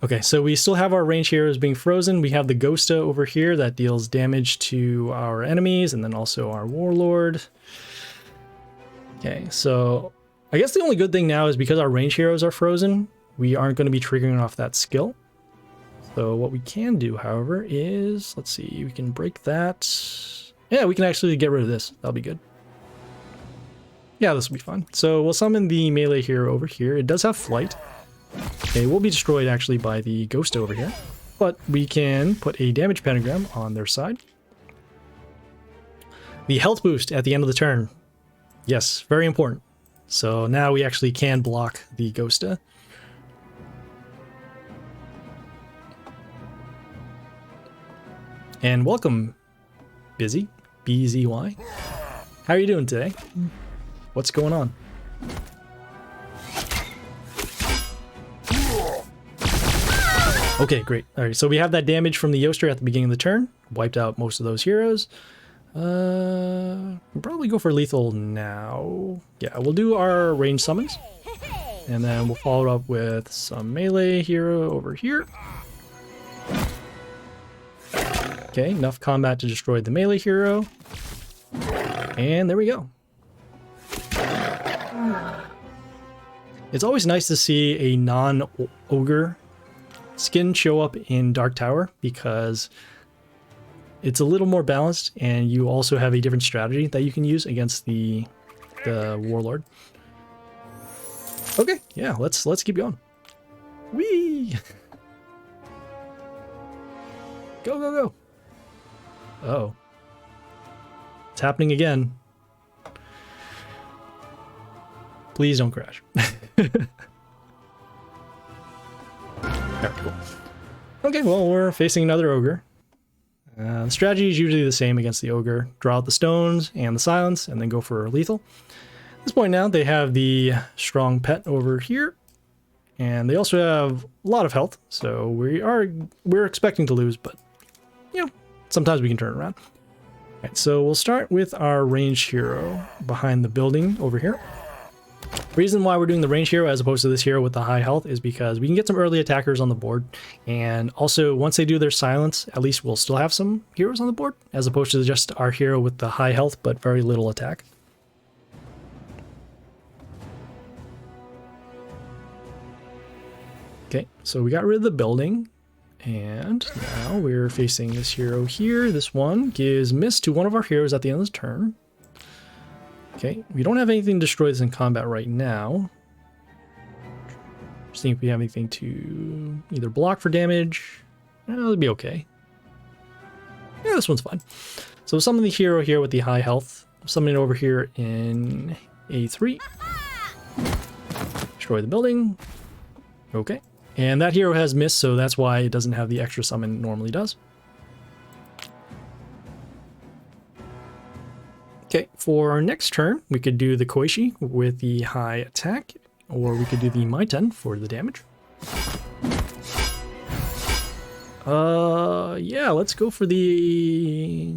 Okay, so we still have our range heroes being frozen. We have the Ghosta over here that deals damage to our enemies, and then also our Warlord. Okay, so I guess the only good thing now is because our range heroes are frozen, we aren't going to be triggering off that skill. So what we can do, however, is, let's see, we can break that. Yeah, we can actually get rid of this. That'll be good. Yeah, this will be fun. So we'll summon the melee hero over here. It does have flight. Okay, we'll be destroyed actually by the ghost over here. But we can put a damage pentagram on their side. The health boost at the end of the turn. Yes, very important. So now we actually can block the Ghosta. And welcome, Busy, BZY. How are you doing today? What's going on? Okay, great. All right, so we have that damage from the Yoster at the beginning of the turn. Wiped out most of those heroes. We'll probably go for lethal now. Yeah, we'll do our range summons. And then we'll follow it up with some melee hero over here. Okay, enough combat to destroy the melee hero. And there we go. It's always nice to see a non-ogre skin show up in Dark Tower because it's a little more balanced, and you also have a different strategy that you can use against the Warlord. Okay, yeah, let's keep going. Whee! Go, go, go. Uh-oh. It's happening again. Please don't crash. Alright, cool. Okay, well, we're facing another ogre. The strategy is usually the same against the ogre. Draw out the stones and the silence, and then go for lethal. At this point now, they have the strong pet over here. And they also have a lot of health, so we're expecting to lose, but you know, sometimes we can turn it around. Alright, so we'll start with our ranged hero behind the building over here. Reason why we're doing the range hero as opposed to this hero with the high health is because we can get some early attackers on the board, and also once they do their silence, at least we'll still have some heroes on the board as opposed to just our hero with the high health but very little attack. Okay, so we got rid of the building, and now we're facing this hero here. This one gives miss to one of our heroes at the end of the turn. Okay, we don't have anything to destroy this in combat right now. Just seeing if we have anything to either block for damage. It'll be okay. Yeah, this one's fine. So summon the hero here with the high health. Summon it over here in A3. Destroy the building. Okay. And that hero has missed, so that's why it doesn't have the extra summon it normally does. Okay, for our next turn, we could do the Koishi with the high attack, or we could do the Maiten for the damage. Yeah, let's go for the...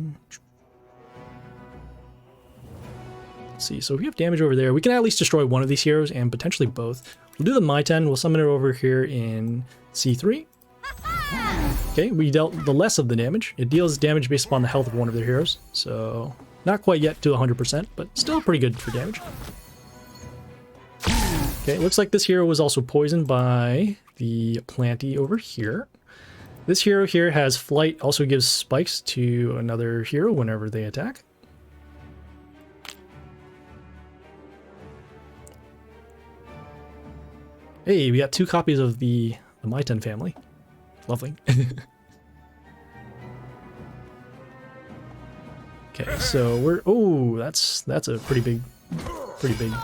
Let's see, so if we have damage over there, we can at least destroy one of these heroes, and potentially both. We'll do the Maiten, we'll summon it over here in C3. Okay, we dealt the less of the damage. It deals damage based upon the health of one of their heroes, so... Not quite yet to 100%, but still pretty good for damage. Okay, looks like this hero was also poisoned by the Planty over here. This hero here has flight, also gives spikes to another hero whenever they attack. Hey, we got 2 copies of the Maiten family. Lovely. Okay, so we're... Oh, that's a pretty big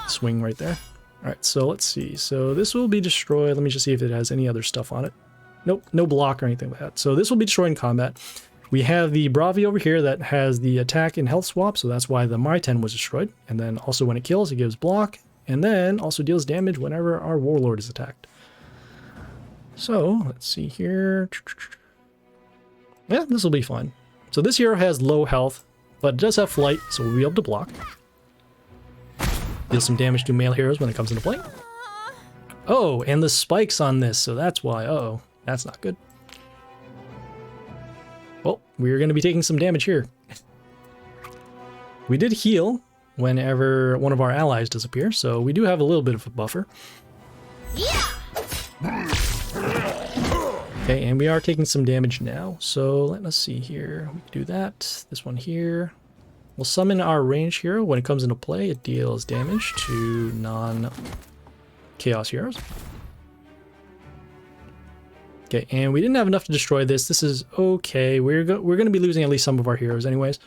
swing right there. All right, so let's see. So this will be destroyed. Let me just see if it has any other stuff on it. Nope, no block or anything like that. So this will be destroyed in combat. We have the Bravi over here that has the attack and health swap, so that's why the My-10 was destroyed. And then also when it kills, it gives block, and then also deals damage whenever our Warlord is attacked. So, let's see here. Yeah, this will be fine. So this hero has low health, but it does have flight, so we'll be able to block. Deal some damage to male heroes when it comes into play. Oh, and the spikes on this, so that's why. Uh-oh, that's not good. Well, we're going to be taking some damage here. We did heal whenever one of our allies disappears, so we do have a little bit of a buffer. Yeah. Okay, and we are taking some damage now, so let us see here. We can do that. This one here. We'll summon our ranged hero. When it comes into play, it deals damage to non-chaos heroes. Okay, and we didn't have enough to destroy this. This is okay. We're going to be losing at least some of our heroes anyways.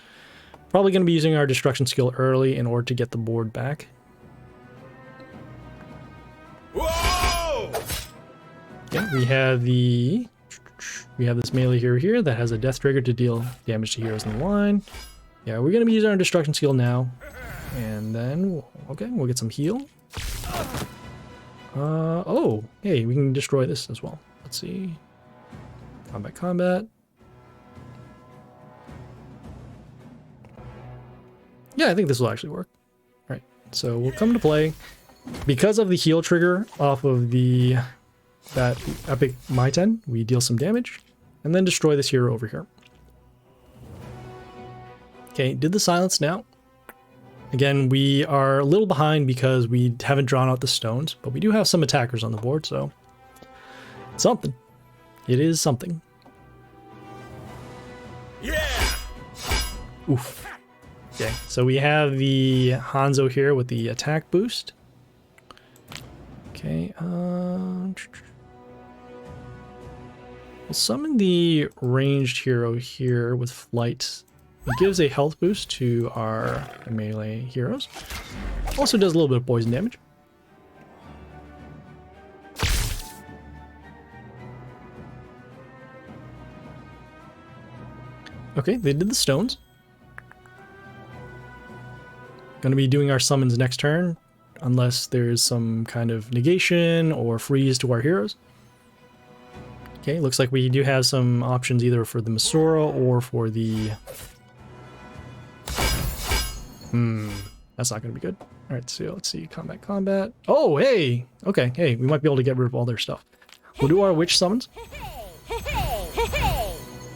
Probably going to be using our destruction skill early in order to get the board back. Whoa! Okay, we have this melee hero here that has a death trigger to deal damage to heroes in the line. Yeah, we're going to be using our destruction skill now. And then, okay, we'll get some heal. Oh, hey, we can destroy this as well. Let's see. Combat. Yeah, I think this will actually work. All right, so we'll come to play. Because of the heal trigger off of that epic My-10, we deal some damage and then destroy this hero over here. Okay, did the silence now. Again, we are a little behind because we haven't drawn out the stones, but we do have some attackers on the board, so something. It is something. Yeah! Oof. Okay, so we have the Hanzo here with the attack boost. Okay, we'll summon the ranged hero here with flight. It gives a health boost to our melee heroes. Also does a little bit of poison damage. Okay, they did the stones. Gonna be doing our summons next turn, unless there's some kind of negation or freeze to our heroes. Okay, looks like we do have some options either for the Masura or for the... that's not gonna be good. Alright, so let's see, combat. Oh, hey! Okay, hey, we might be able to get rid of all their stuff. We'll do our witch summons.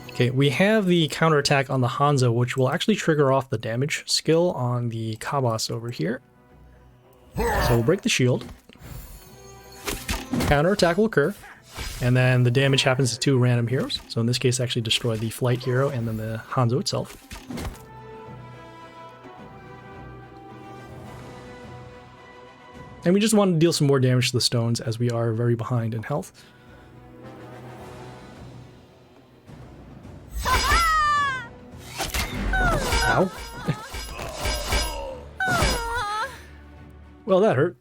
Okay, we have the counterattack on the Hanzo, which will actually trigger off the damage skill on the Kabas over here. So we'll break the shield. Counterattack will occur, and then the damage happens to 2 random heroes. So in this case, actually destroy the flight hero and then the Hanzo itself. And we just want to deal some more damage to the stones as we are very behind in health. Ow. Well, that hurt.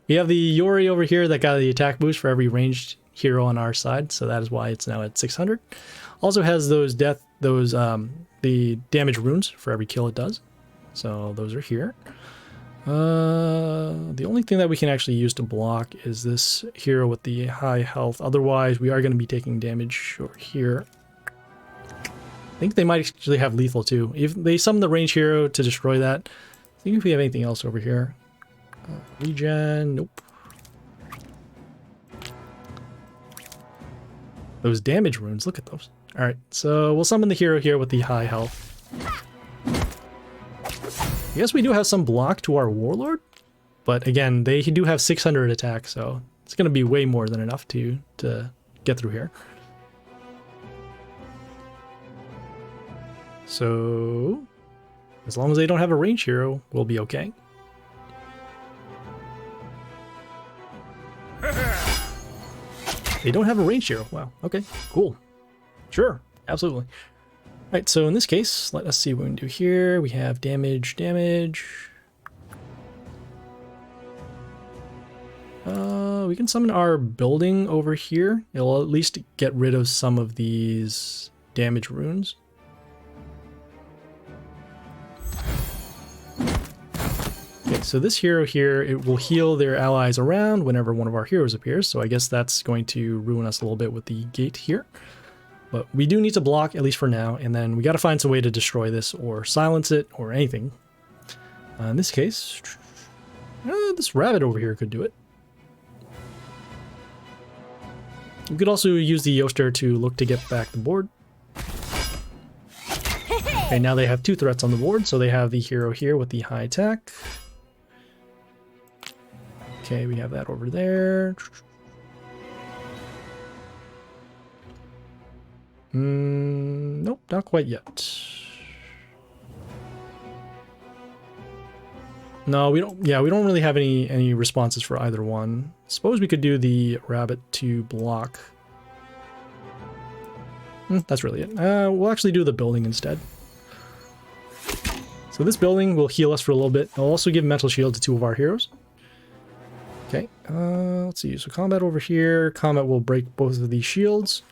We have the Yori over here that got the attack boost for every ranged hero on our side, so that is why it's now at 600. Also has those the damage runes for every kill it does. So those are here. The only thing that we can actually use to block is this hero with the high health. Otherwise, we are going to be taking damage over here. I think they might actually have lethal too. If they summon the range hero to destroy that. I think if we have anything else over here. Regen, nope. Those damage runes, look at those. Alright, so we'll summon the hero here with the high health. I guess we do have some block to our Warlord, but again, they do have 600 attack, so it's going to be way more than enough to get through here. So, as long as they don't have a range hero, we'll be okay. They don't have a range hero. Wow. Okay, cool. Sure, absolutely. Alright, so in this case, let us see what we can do here. We have damage. We can summon our building over here. It'll at least get rid of some of these damage runes. Okay, so this hero here, it will heal their allies around whenever one of our heroes appears. So I guess that's going to ruin us a little bit with the gate here. But we do need to block, at least for now, and then we got to find some way to destroy this or silence it or anything. In this case, this rabbit over here could do it. You could also use the Yoster to look to get back the board. Okay, now they have 2 threats on the board, so they have the hero here with the high attack. Okay, we have that over there. Nope, not quite yet. No, we don't. Yeah, we don't really have any responses for either one. Suppose we could do the rabbit to block. That's really it. We'll actually do the building instead. So this building will heal us for a little bit. It'll also give mental shield to 2 of our heroes. Okay, let's see. So combat over here. Combat will break both of these shields.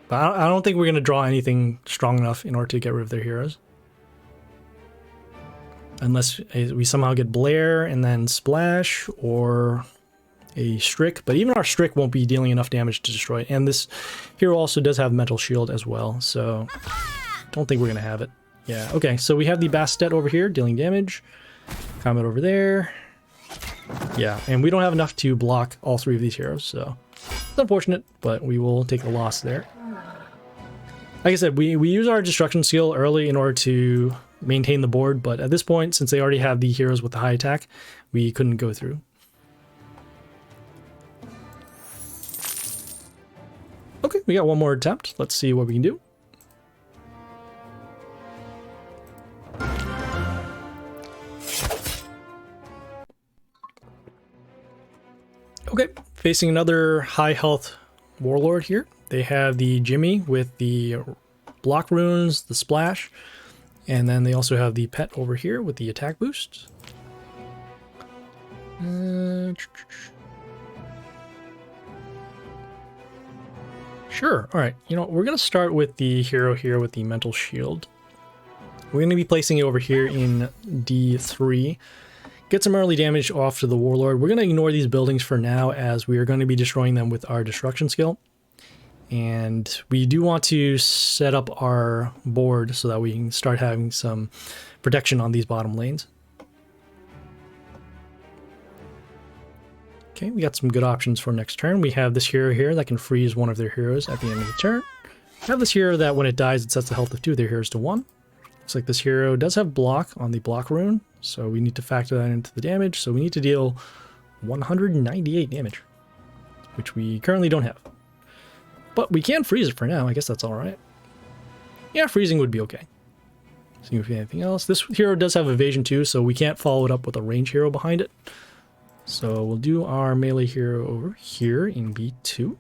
But I don't think we're going to draw anything strong enough in order to get rid of their heroes. Unless we somehow get Blair and then Splash or a Strick. But even our Strick won't be dealing enough damage to destroy it. And this hero also does have Mental Shield as well. So don't think we're going to have it. Yeah, okay. So we have the Bastet over here dealing damage. Combat over there. Yeah, and we don't have enough to block all 3 of these heroes. So it's unfortunate, but we will take a loss there. Like I said, we use our destruction skill early in order to maintain the board, but at this point, since they already have the heroes with the high attack, we couldn't go through. Okay, we got one more attempt. Let's see what we can do. Okay, facing another high health warlord here. They have the Jimmy with the block runes, the splash, and then they also have the pet over here with the attack boost. Sure, alright. You know, we're going to start with the hero here with the mental shield. We're going to be placing it over here in D3. Get some early damage off to the warlord. We're going to ignore these buildings for now as we are going to be destroying them with our destruction skill. And we do want to set up our board so that we can start having some protection on these bottom lanes. Okay, we got some good options for next turn. We have this hero here that can freeze one of their heroes at the end of the turn. We have this hero that when it dies, it sets the health of 2 of their heroes to 1. Looks like this hero does have block on the block rune, so we need to factor that into the damage. So we need to deal 198 damage, which we currently don't have. But we can freeze it for now. I guess that's all right. Yeah, freezing would be okay. See if we have anything else. This hero does have evasion too, so we can't follow it up with a range hero behind it. So we'll do our melee hero over here in B2.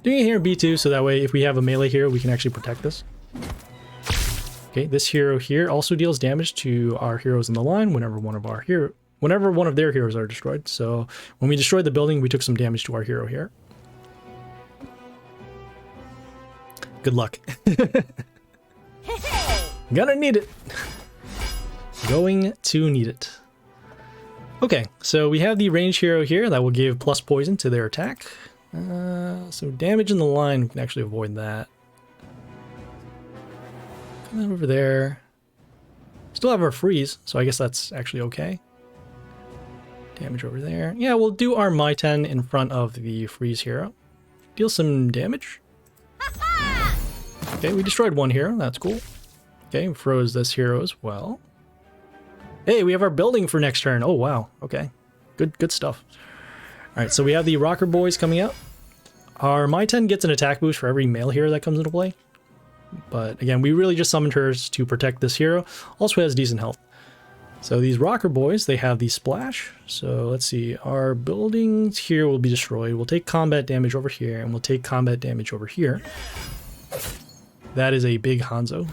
Doing it here in B2, so that way if we have a melee hero, we can actually protect this. Okay, this hero here also deals damage to our heroes in the line whenever one of their heroes are destroyed. So when we destroyed the building, we took some damage to our hero here. Good luck. Gonna need it. Going to need it. Okay, so we have the range hero here that will give plus poison to their attack. So damage in the line, we can actually avoid that. Come over there. Still have our freeze, so I guess that's actually okay. Damage over there. Yeah, we'll do our My 10 in front of the freeze hero. Deal some damage. Okay, we destroyed one hero. That's cool. Okay, we froze this hero as well. Hey, we have our building for next turn. Oh, wow. Okay. Good stuff. All right, so we have the Rocker Boys coming out. Our My 10 gets an attack boost for every male hero that comes into play. But again, we really just summoned hers to protect this hero. Also has decent health. So these rocker boys, they have the splash. So let's see, our buildings here will be destroyed. We'll take combat damage over here, and we'll take combat damage over here. That is a big Hanzo.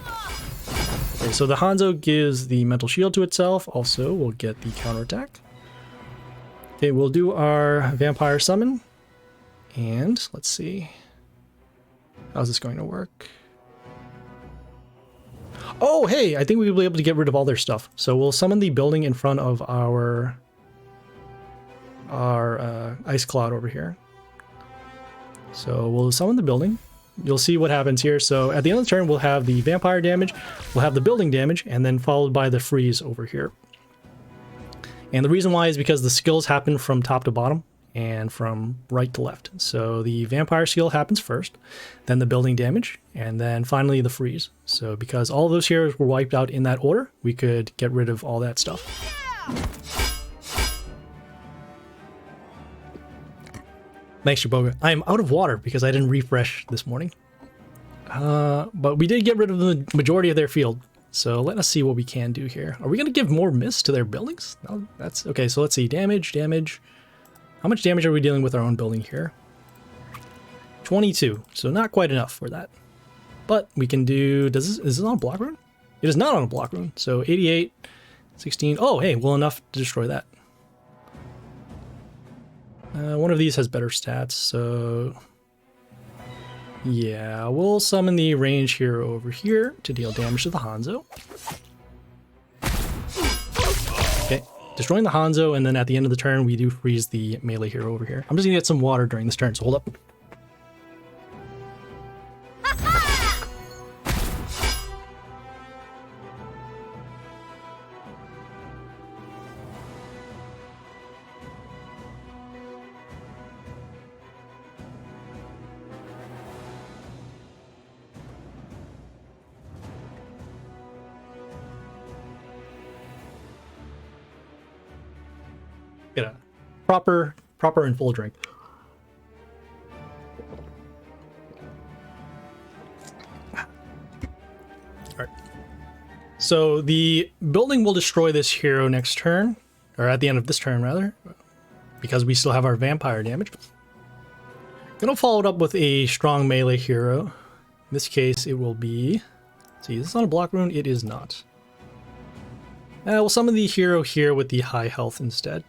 Okay, so the Hanzo gives the mental shield to itself. Also, we'll get the counterattack. Okay, we'll do our vampire summon. And let's see. How's this going to work? Oh, hey, I think we'll be able to get rid of all their stuff. So we'll summon the building in front of our ice cloud over here. So we'll summon the building. You'll see what happens here. So at the end of the turn, we'll have the vampire damage, we'll have the building damage, and then followed by the freeze over here. And the reason why is because the skills happen from top to bottom and from right to left. So the vampire skill happens first, then the building damage, and then finally the freeze. So because all of those heroes were wiped out in that order, we could get rid of all that stuff. Thanks, Shaboga. I am out of water because I didn't refresh this morning. But we did get rid of the majority of their field. So let us see what we can do here. Are we going to give more mist to their buildings? No, that's okay. So let's see. Damage. How much damage are we dealing with our own building here? 22. So not quite enough for that. But we can do... is this on a block rune? It is not on a block rune. So 88, 16. Oh, hey, well enough to destroy that. One of these has better stats, so... yeah, we'll summon the range hero over here to deal damage to the Hanzo. Okay, destroying the Hanzo, and then at the end of the turn, we do freeze the melee hero over here. I'm just gonna get some water during this turn, so hold up. Get a proper and full drink. Alright. So the building will destroy this hero next turn, or at the end of this turn rather, because we still have our vampire damage. Gonna follow it up with a strong melee hero. In this case, it will be... let's see, is this on a block rune? It is not. We'll summon the hero here with the high health instead.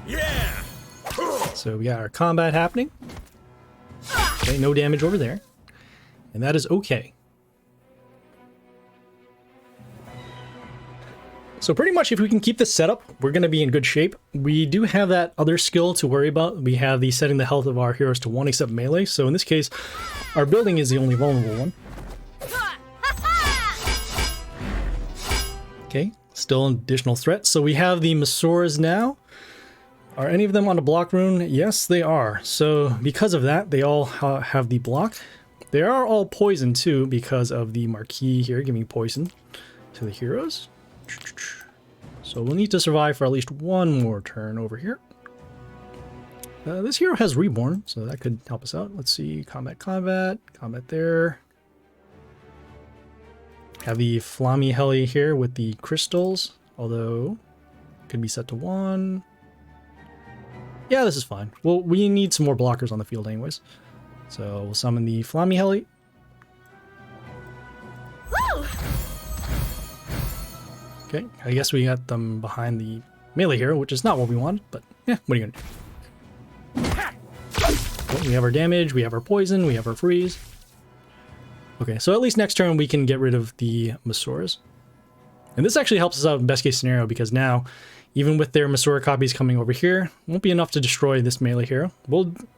Yeah! So we got our combat happening. Okay, no damage over there. And that is okay. So pretty much if we can keep this setup, we're going to be in good shape. We do have that other skill to worry about. We have the setting the health of our heroes to 1 except melee. So in this case, our building is the only vulnerable one. Okay, still an additional threat. So we have the Masoras now. Are any of them on a block rune? Yes, they are. So because of that, they all have the block. They are all poisoned too because of the marquee here giving poison to the heroes. So we'll need to survive for at least one more turn over here. This hero has Reborn, so that could help us out. Let's see, combat there. Have the Flammy Heli here with the crystals, although could be set to 1. Yeah, this is fine. Well, we need some more blockers on the field anyways. So we'll summon the Flammy Heli. Woo! Okay, I guess we got them behind the melee hero, which is not what we wanted, but yeah, what are you gonna do? Well, we have our damage, we have our poison, we have our freeze. Okay, so at least next turn we can get rid of the Masoras. And this actually helps us out in best case scenario because now, even with their Masora copies coming over here, won't be enough to destroy this melee hero.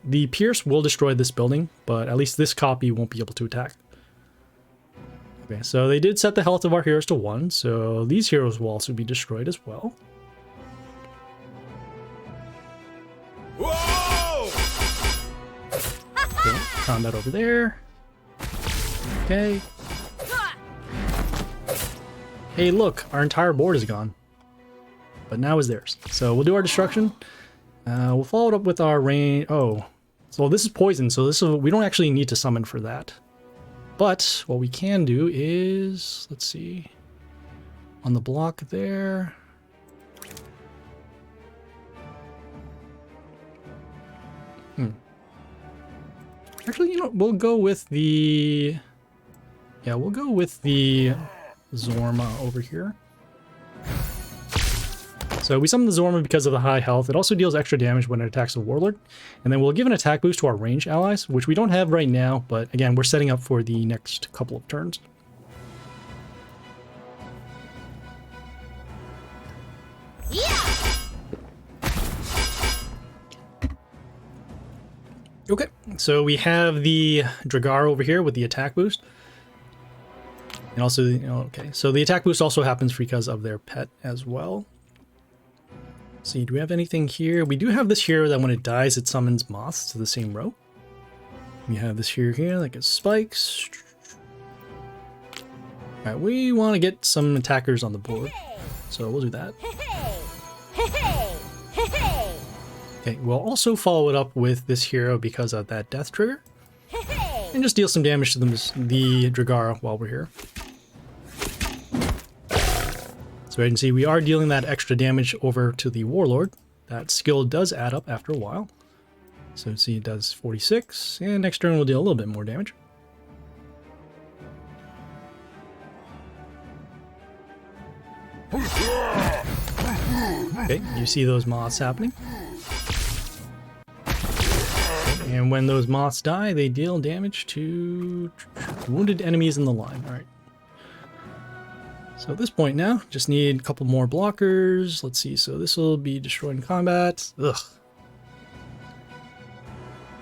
The Pierce will destroy this building, but at least this copy won't be able to attack. Okay, so they did set the health of our heroes to 1, so these heroes will also be destroyed as well. Whoa! Okay, combat over there. Okay. Hey, look, our entire board is gone. But now is theirs. So we'll do our destruction. We'll follow it up with our rain. Oh, so this is poison. So this is, we don't actually need to summon for that. But what we can do is, let's see. on the block there. Actually, you know, we'll go with the... Yeah, we'll go with the Zorma over here. So we summon the Zorma because of the high health. It also deals extra damage when it attacks a Warlord. And then we'll give an attack boost to our range allies, which we don't have right now, but again, we're setting up for the next couple of turns. Yeah! Okay, so we have the Dragar over here with the attack boost. And also, okay, so the attack boost also happens because of their pet as well. Let's see, do we have anything here? We do have this hero that when it dies, it summons moths to the same row. We have this hero here that gets spikes. Alright, we want to get some attackers on the board, so we'll do that. Okay, we'll also follow it up with this hero because of that death trigger. And just deal some damage to the Dragar while we're here. So you can see we are dealing that extra damage over to the Warlord. That skill does add up after a while. So see it does 46, and next turn we'll deal a little bit more damage. Okay, you see those moths happening. And when those moths die, they deal damage to wounded enemies in the line. Alright. So at this point now, just need a couple more blockers. Let's see, so this will be destroyed in combat. Ugh.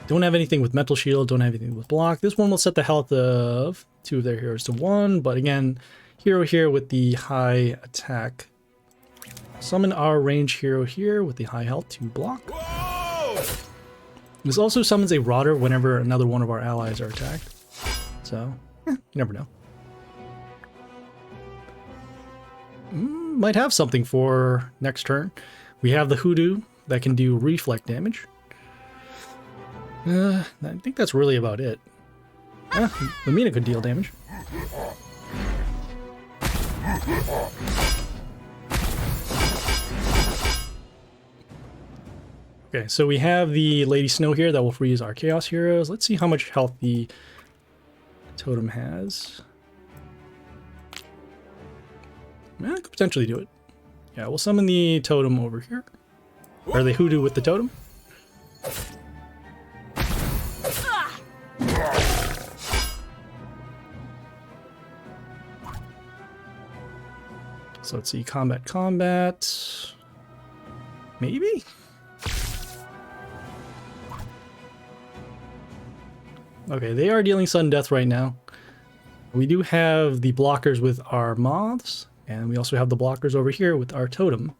Don't have anything with Mental Shield, don't have anything with block. This one will set the health of 2 of their heroes to 1, but again, hero here with the high attack. Summon our range hero here with the high health to block. Whoa! This also summons a Rotter whenever another one of our allies are attacked. So, you never know. Might have something for next turn. We have the Hoodoo that can do reflect damage. I think that's really about it. Lumina could deal damage. Okay, so we have the Lady Snow here that will freeze our Chaos Heroes. Let's see how much health the totem has. I could potentially do it. Yeah, we'll summon the totem over here. Or the Hoodoo with the totem. So let's see, combat. Maybe? Okay, they are dealing sudden death right now. We do have the blockers with our moths, and we also have the blockers over here with our totem.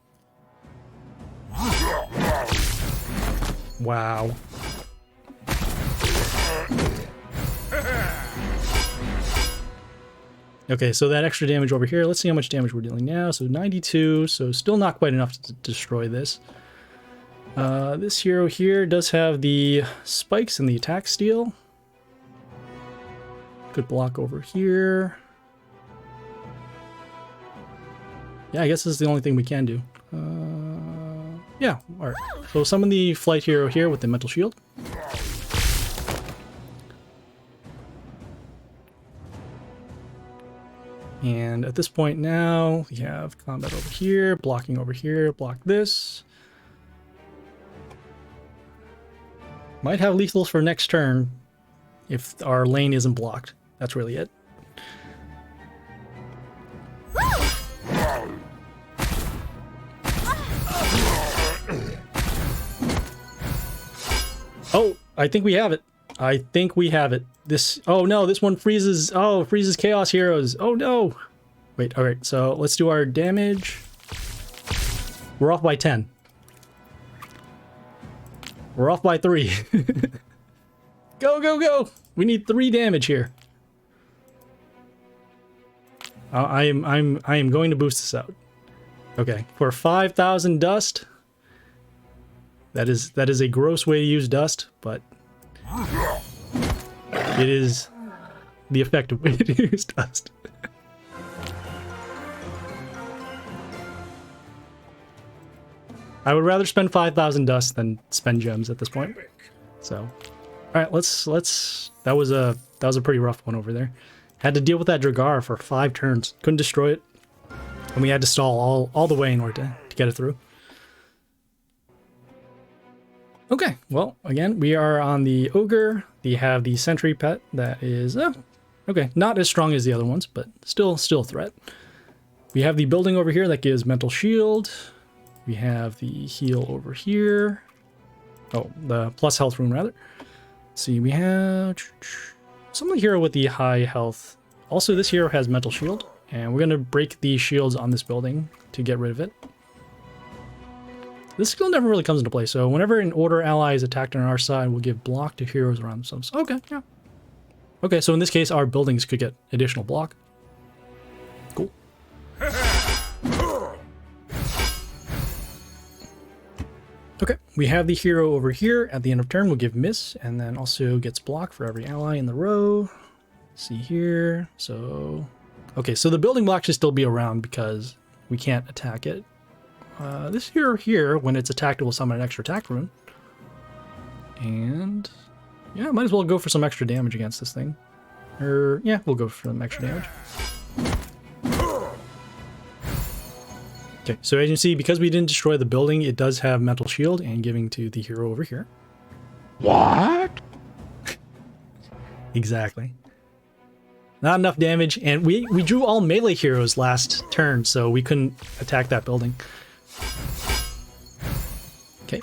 Wow. Okay, so that extra damage over here, let's see how much damage we're dealing now. So 92, so still not quite enough to destroy this. This hero here does have the spikes and the attack steal. Could block over here. Yeah, I guess this is the only thing we can do. Yeah, alright. So summon the flight hero here with the mental shield. And at this point now, we have combat over here, blocking over here, block this. Might have lethals for next turn if our lane isn't blocked. That's really it. Oh, I think we have it. I think we have it. This, oh no, this one freezes, oh, freezes Chaos Heroes. Oh no. Wait, all right, so let's do our damage. We're off by 10. We're off by 3. Go, go, go. We need 3 damage here. I am going to boost this out. Okay, for 5,000 dust. That is a gross way to use dust, but it is the effective way to use dust. I would rather spend 5,000 dust than spend gems at this point. So, all right, let's. That was a pretty rough one over there. Had to deal with that Dragar for 5 turns. Couldn't destroy it, and we had to stall all the way in order to get it through. Okay, well, again, we are on the Ogre. They have the Sentry pet that is, okay, not as strong as the other ones, but still a threat. We have the building over here that gives mental shield. We have the heal over here. Oh, the plus health rune, rather. Let's see, we have some of the hero with the high health. Also, this hero has mental shield, and we're going to break the shields on this building to get rid of it. This skill never really comes into play, so whenever an order ally is attacked on our side, we'll give block to heroes around themselves. Okay, yeah. Okay, so in this case, our buildings could get additional block. Cool. Okay, we have the hero over here. At the end of turn, we'll give miss, and then also gets block for every ally in the row. See here, so... Okay, so the building block should still be around because we can't attack it. This hero here, when it's attacked, it will summon an extra attack rune. And yeah, might as well go for some extra damage against this thing. Or yeah, we'll go for some extra damage. Okay, so as you can see, because we didn't destroy the building, it does have mental shield and giving to the hero over here. What? Exactly. Not enough damage, and we drew all melee heroes last turn, so we couldn't attack that building. Okay,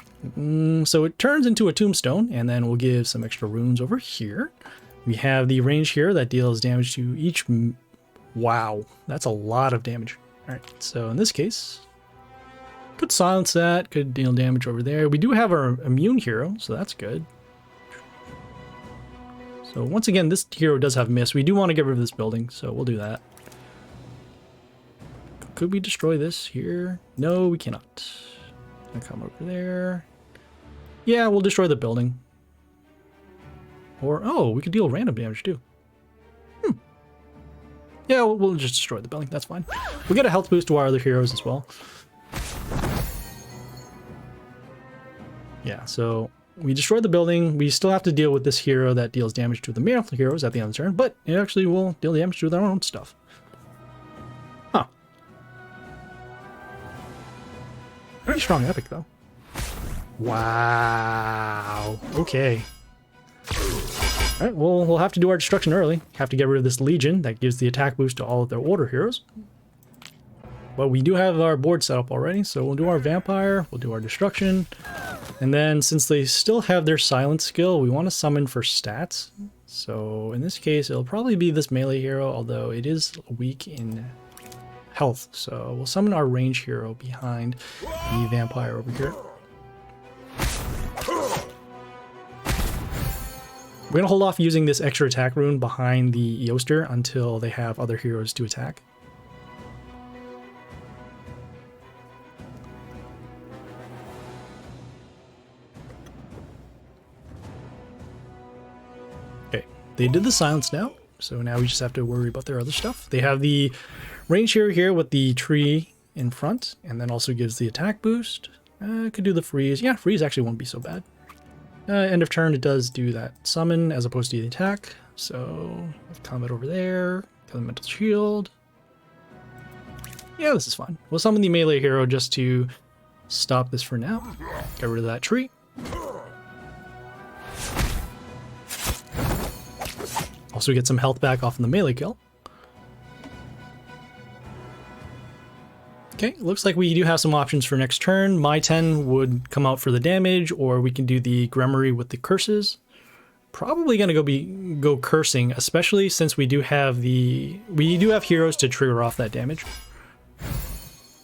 so it turns into a tombstone, and then we'll give some extra runes over here. We have the range here that deals damage to each... Wow, that's a lot of damage. Alright, so in this case, could silence that, could deal damage over there. We do have our immune hero, so that's good. So once again, this hero does have miss. We do want to get rid of this building, so we'll do that. Could we destroy this here? No, we cannot. Gonna come over there. Yeah, we'll destroy the building. Or, oh, we could deal random damage too. Yeah, we'll just destroy the building. That's fine. We'll get a health boost to our other heroes as well. Yeah, so we destroyed the building. We still have to deal with this hero that deals damage to the male heroes at the end of the turn, but it actually will deal damage to their own stuff. Huh. Pretty strong epic, though. Wow. Okay. Alright, well, we'll have to do our destruction early. Have to get rid of this Legion that gives the attack boost to all of their order heroes. But we do have our board set up already, so we'll do our Vampire, we'll do our destruction. And then, since they still have their silence skill, we want to summon for stats. So, in this case, it'll probably be this melee hero, although it is weak in health. So, we'll summon our range hero behind the Vampire over here. We're going to hold off using this extra attack rune behind the Qaaqster until they have other heroes to attack. Okay, they did the silence now, so now we just have to worry about their other stuff. They have the range hero here with the tree in front, and then also gives the attack boost. Could do the freeze. Yeah, freeze actually won't be so bad. End of turn, it does do that summon as opposed to the attack. So, combat over there, elemental shield. Yeah, this is fine. We'll summon the melee hero just to stop this for now. Get rid of that tree. Also get some health back off in the melee kill. Okay, looks like we do have some options for next turn. My 10 would come out for the damage, or we can do the Grimoire with the curses. Probably gonna go cursing, especially since we do have heroes to trigger off that damage.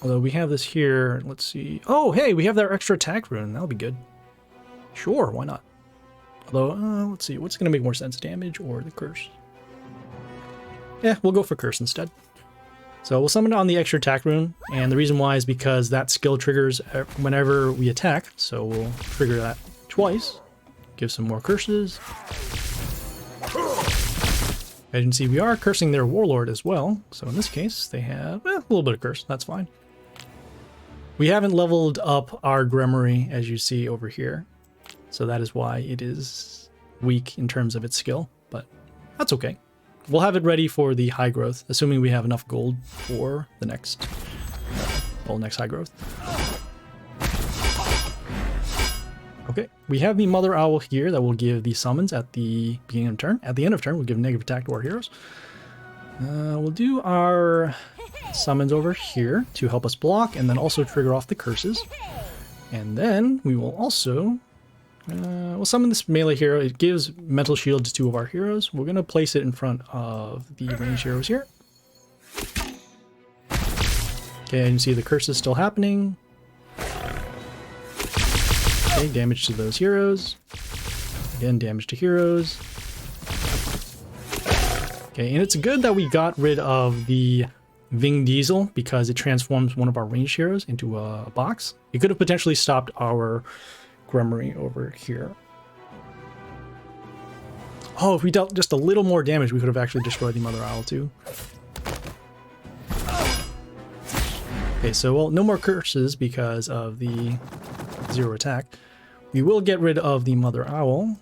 Although we have this here, let's see. Oh, hey, we have that extra attack rune. That'll be good. Sure, why not? Although, let's see, what's gonna make more sense, damage or the curse? Yeah, we'll go for curse instead. So we'll summon on the extra attack rune, and the reason why is because that skill triggers whenever we attack, so we'll trigger that twice. Give some more curses. As you can see, we are cursing their warlord as well, so in this case, they have a little bit of curse, that's fine. We haven't leveled up our Grimoire, as you see over here. So that is why it is weak in terms of its skill, but that's okay. We'll have it ready for the high growth, assuming we have enough gold for the next high growth. Okay, we have the Mother Owl here that will give the summons at the beginning of turn. At the end of turn, we'll give negative attack to our heroes. We'll do our summons over here to help us block and then also trigger off the curses. And then we will also we'll summon this melee hero. It gives mental shield to 2 of our heroes. We're going to place it in front of the ranged heroes here. Okay, you can see the curse is still happening. Okay, damage to those heroes. Again, damage to heroes. Okay, and it's good that we got rid of the Ving Diesel because it transforms one of our ranged heroes into a box. It could have potentially stopped our Grimoire over here. Oh, if we dealt just a little more damage, we could have actually destroyed the Mother Owl too. Okay, so well, no more curses because of the 0 attack. We will get rid of the Mother Owl.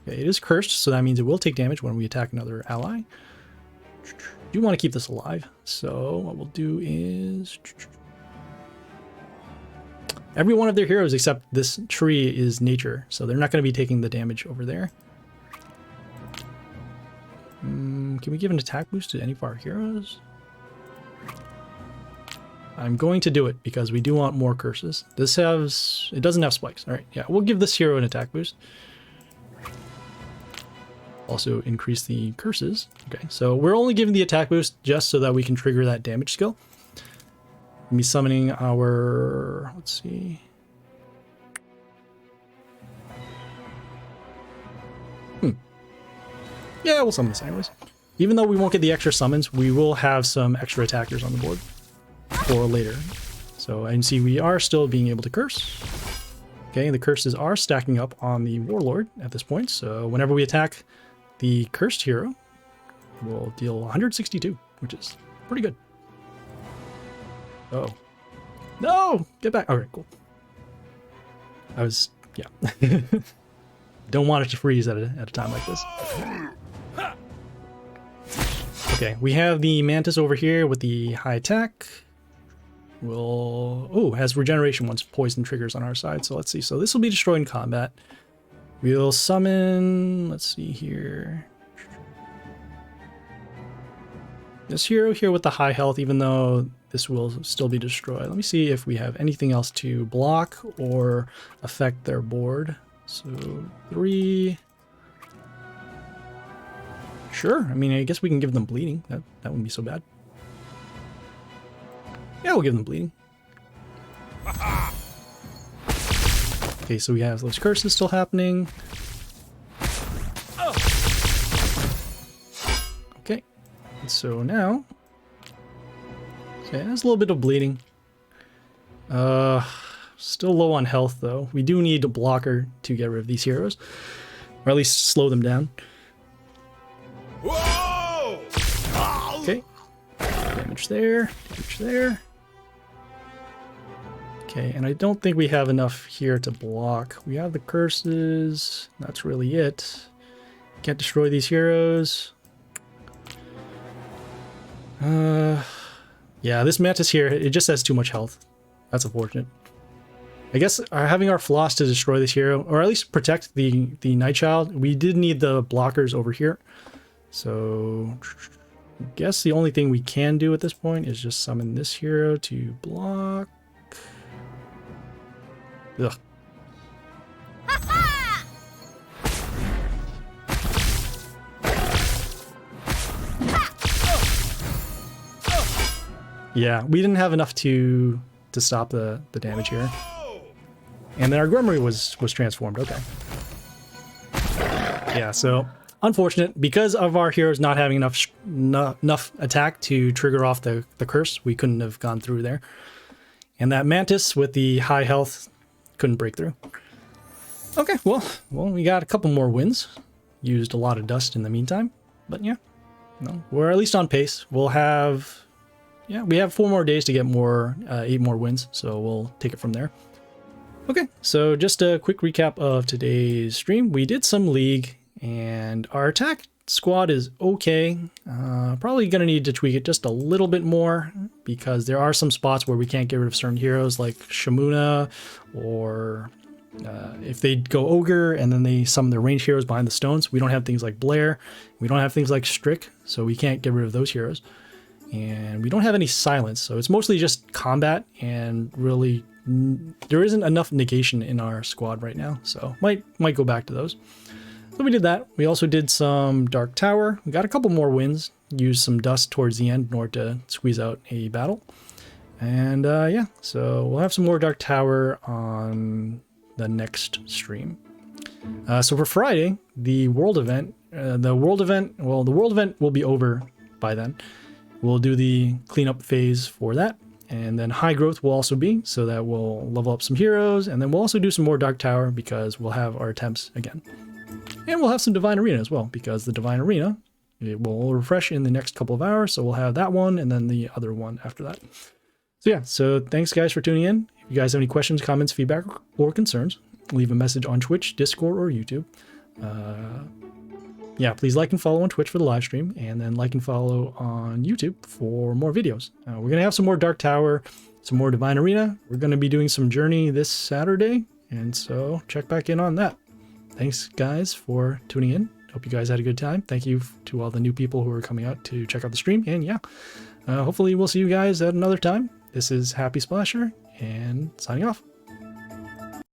Okay, it is cursed, so that means it will take damage when we attack another ally. Do want to keep this alive, so what we'll do is every one of their heroes except this tree is nature, so they're not going to be taking the damage over there. Can we give an attack boost to any of our heroes? I'm going to do it because we do want more curses. It doesn't have spikes. All right, yeah, we'll give this hero an attack boost. Also increase the curses. Okay, so we're only giving the attack boost just so that we can trigger that damage skill. We'll be summoning our, let's see. Yeah, we'll summon this anyways. Even though we won't get the extra summons, we will have some extra attackers on the board for later. So I can see we are still being able to curse. Okay, the curses are stacking up on the Warlord at this point, so whenever we attack the cursed hero, we'll deal 162, which is pretty good. Oh. No! Get back! Alright, cool. Yeah. Don't want it to freeze at a time like this. Okay, we have the Mantis over here with the high attack. Has regeneration once poison triggers on our side, so let's see. So this will be destroyed in combat. We'll summon, let's see here. This hero here with the high health, even though this will still be destroyed. Let me see if we have anything else to block or affect their board. So 3. Sure, I mean, I guess we can give them bleeding. That wouldn't be so bad. Yeah, we'll give them bleeding. Okay, so we have those curses still happening. Okay, so now... Okay, there's a little bit of bleeding. Still low on health, though. We do need a blocker to get rid of these heroes. Or at least slow them down. Okay. Damage there. Damage there. Okay, and I don't think we have enough here to block. We have the curses. That's really it. Can't destroy these heroes. Yeah, this Mantis here, it just has too much health. That's unfortunate. I guess having our floss to destroy this hero, or at least protect the Nightchild, we did need the blockers over here. So I guess the only thing we can do at this point is just summon this hero to block. Ugh. Yeah, we didn't have enough to stop the damage here. And then our Grimoire was transformed. Okay. Yeah, so unfortunate. Because of our heroes not having enough attack to trigger off the curse, we couldn't have gone through there. And that Mantis with the high health couldn't break through. Okay, well, we got a couple more wins. Used a lot of dust in the meantime. But yeah, we're at least on pace. We'll have... yeah, we have 4 more days to get more 8 more wins, so we'll take it from there. Okay, so just a quick recap of today's stream. We did some League, and our attack squad is okay. Probably gonna need to tweak it just a little bit more, because there are some spots where we can't get rid of certain heroes like Shamuna, or if they go Ogre and then they summon their ranged heroes behind the stones. We don't have things like Blair, we don't have things like Strick, so we can't get rid of those heroes. And we don't have any silence, so it's mostly just combat, and really there isn't enough negation in our squad right now, so might go back to those. So we did that. We also did some Dark Tower. We got a couple more wins, used some dust towards the end in order to squeeze out a battle. And yeah, so we'll have some more Dark Tower on the next stream. So for Friday, the world event will be over by then. We'll do the cleanup phase for that, and then high growth will also be, so that we'll level up some heroes, and then we'll also do some more Dark Tower because we'll have our attempts again. And we'll have some Divine Arena as well, because the Divine Arena, it will refresh in the next couple of hours, so we'll have that one and then the other one after that. So yeah, so thanks guys for tuning in. If you guys have any questions, comments, feedback, or concerns, leave a message on Twitch, Discord, or YouTube. Yeah, please like and follow on Twitch for the live stream, and then like and follow on YouTube for more videos. We're going to have some more Dark Tower, some more Divine Arena. We're going to be doing some Journey this Saturday, and so check back in on that. Thanks, guys, for tuning in. Hope you guys had a good time. Thank you to all the new people who are coming out to check out the stream, and yeah, hopefully we'll see you guys at another time. This is Happy Splasher, and signing off.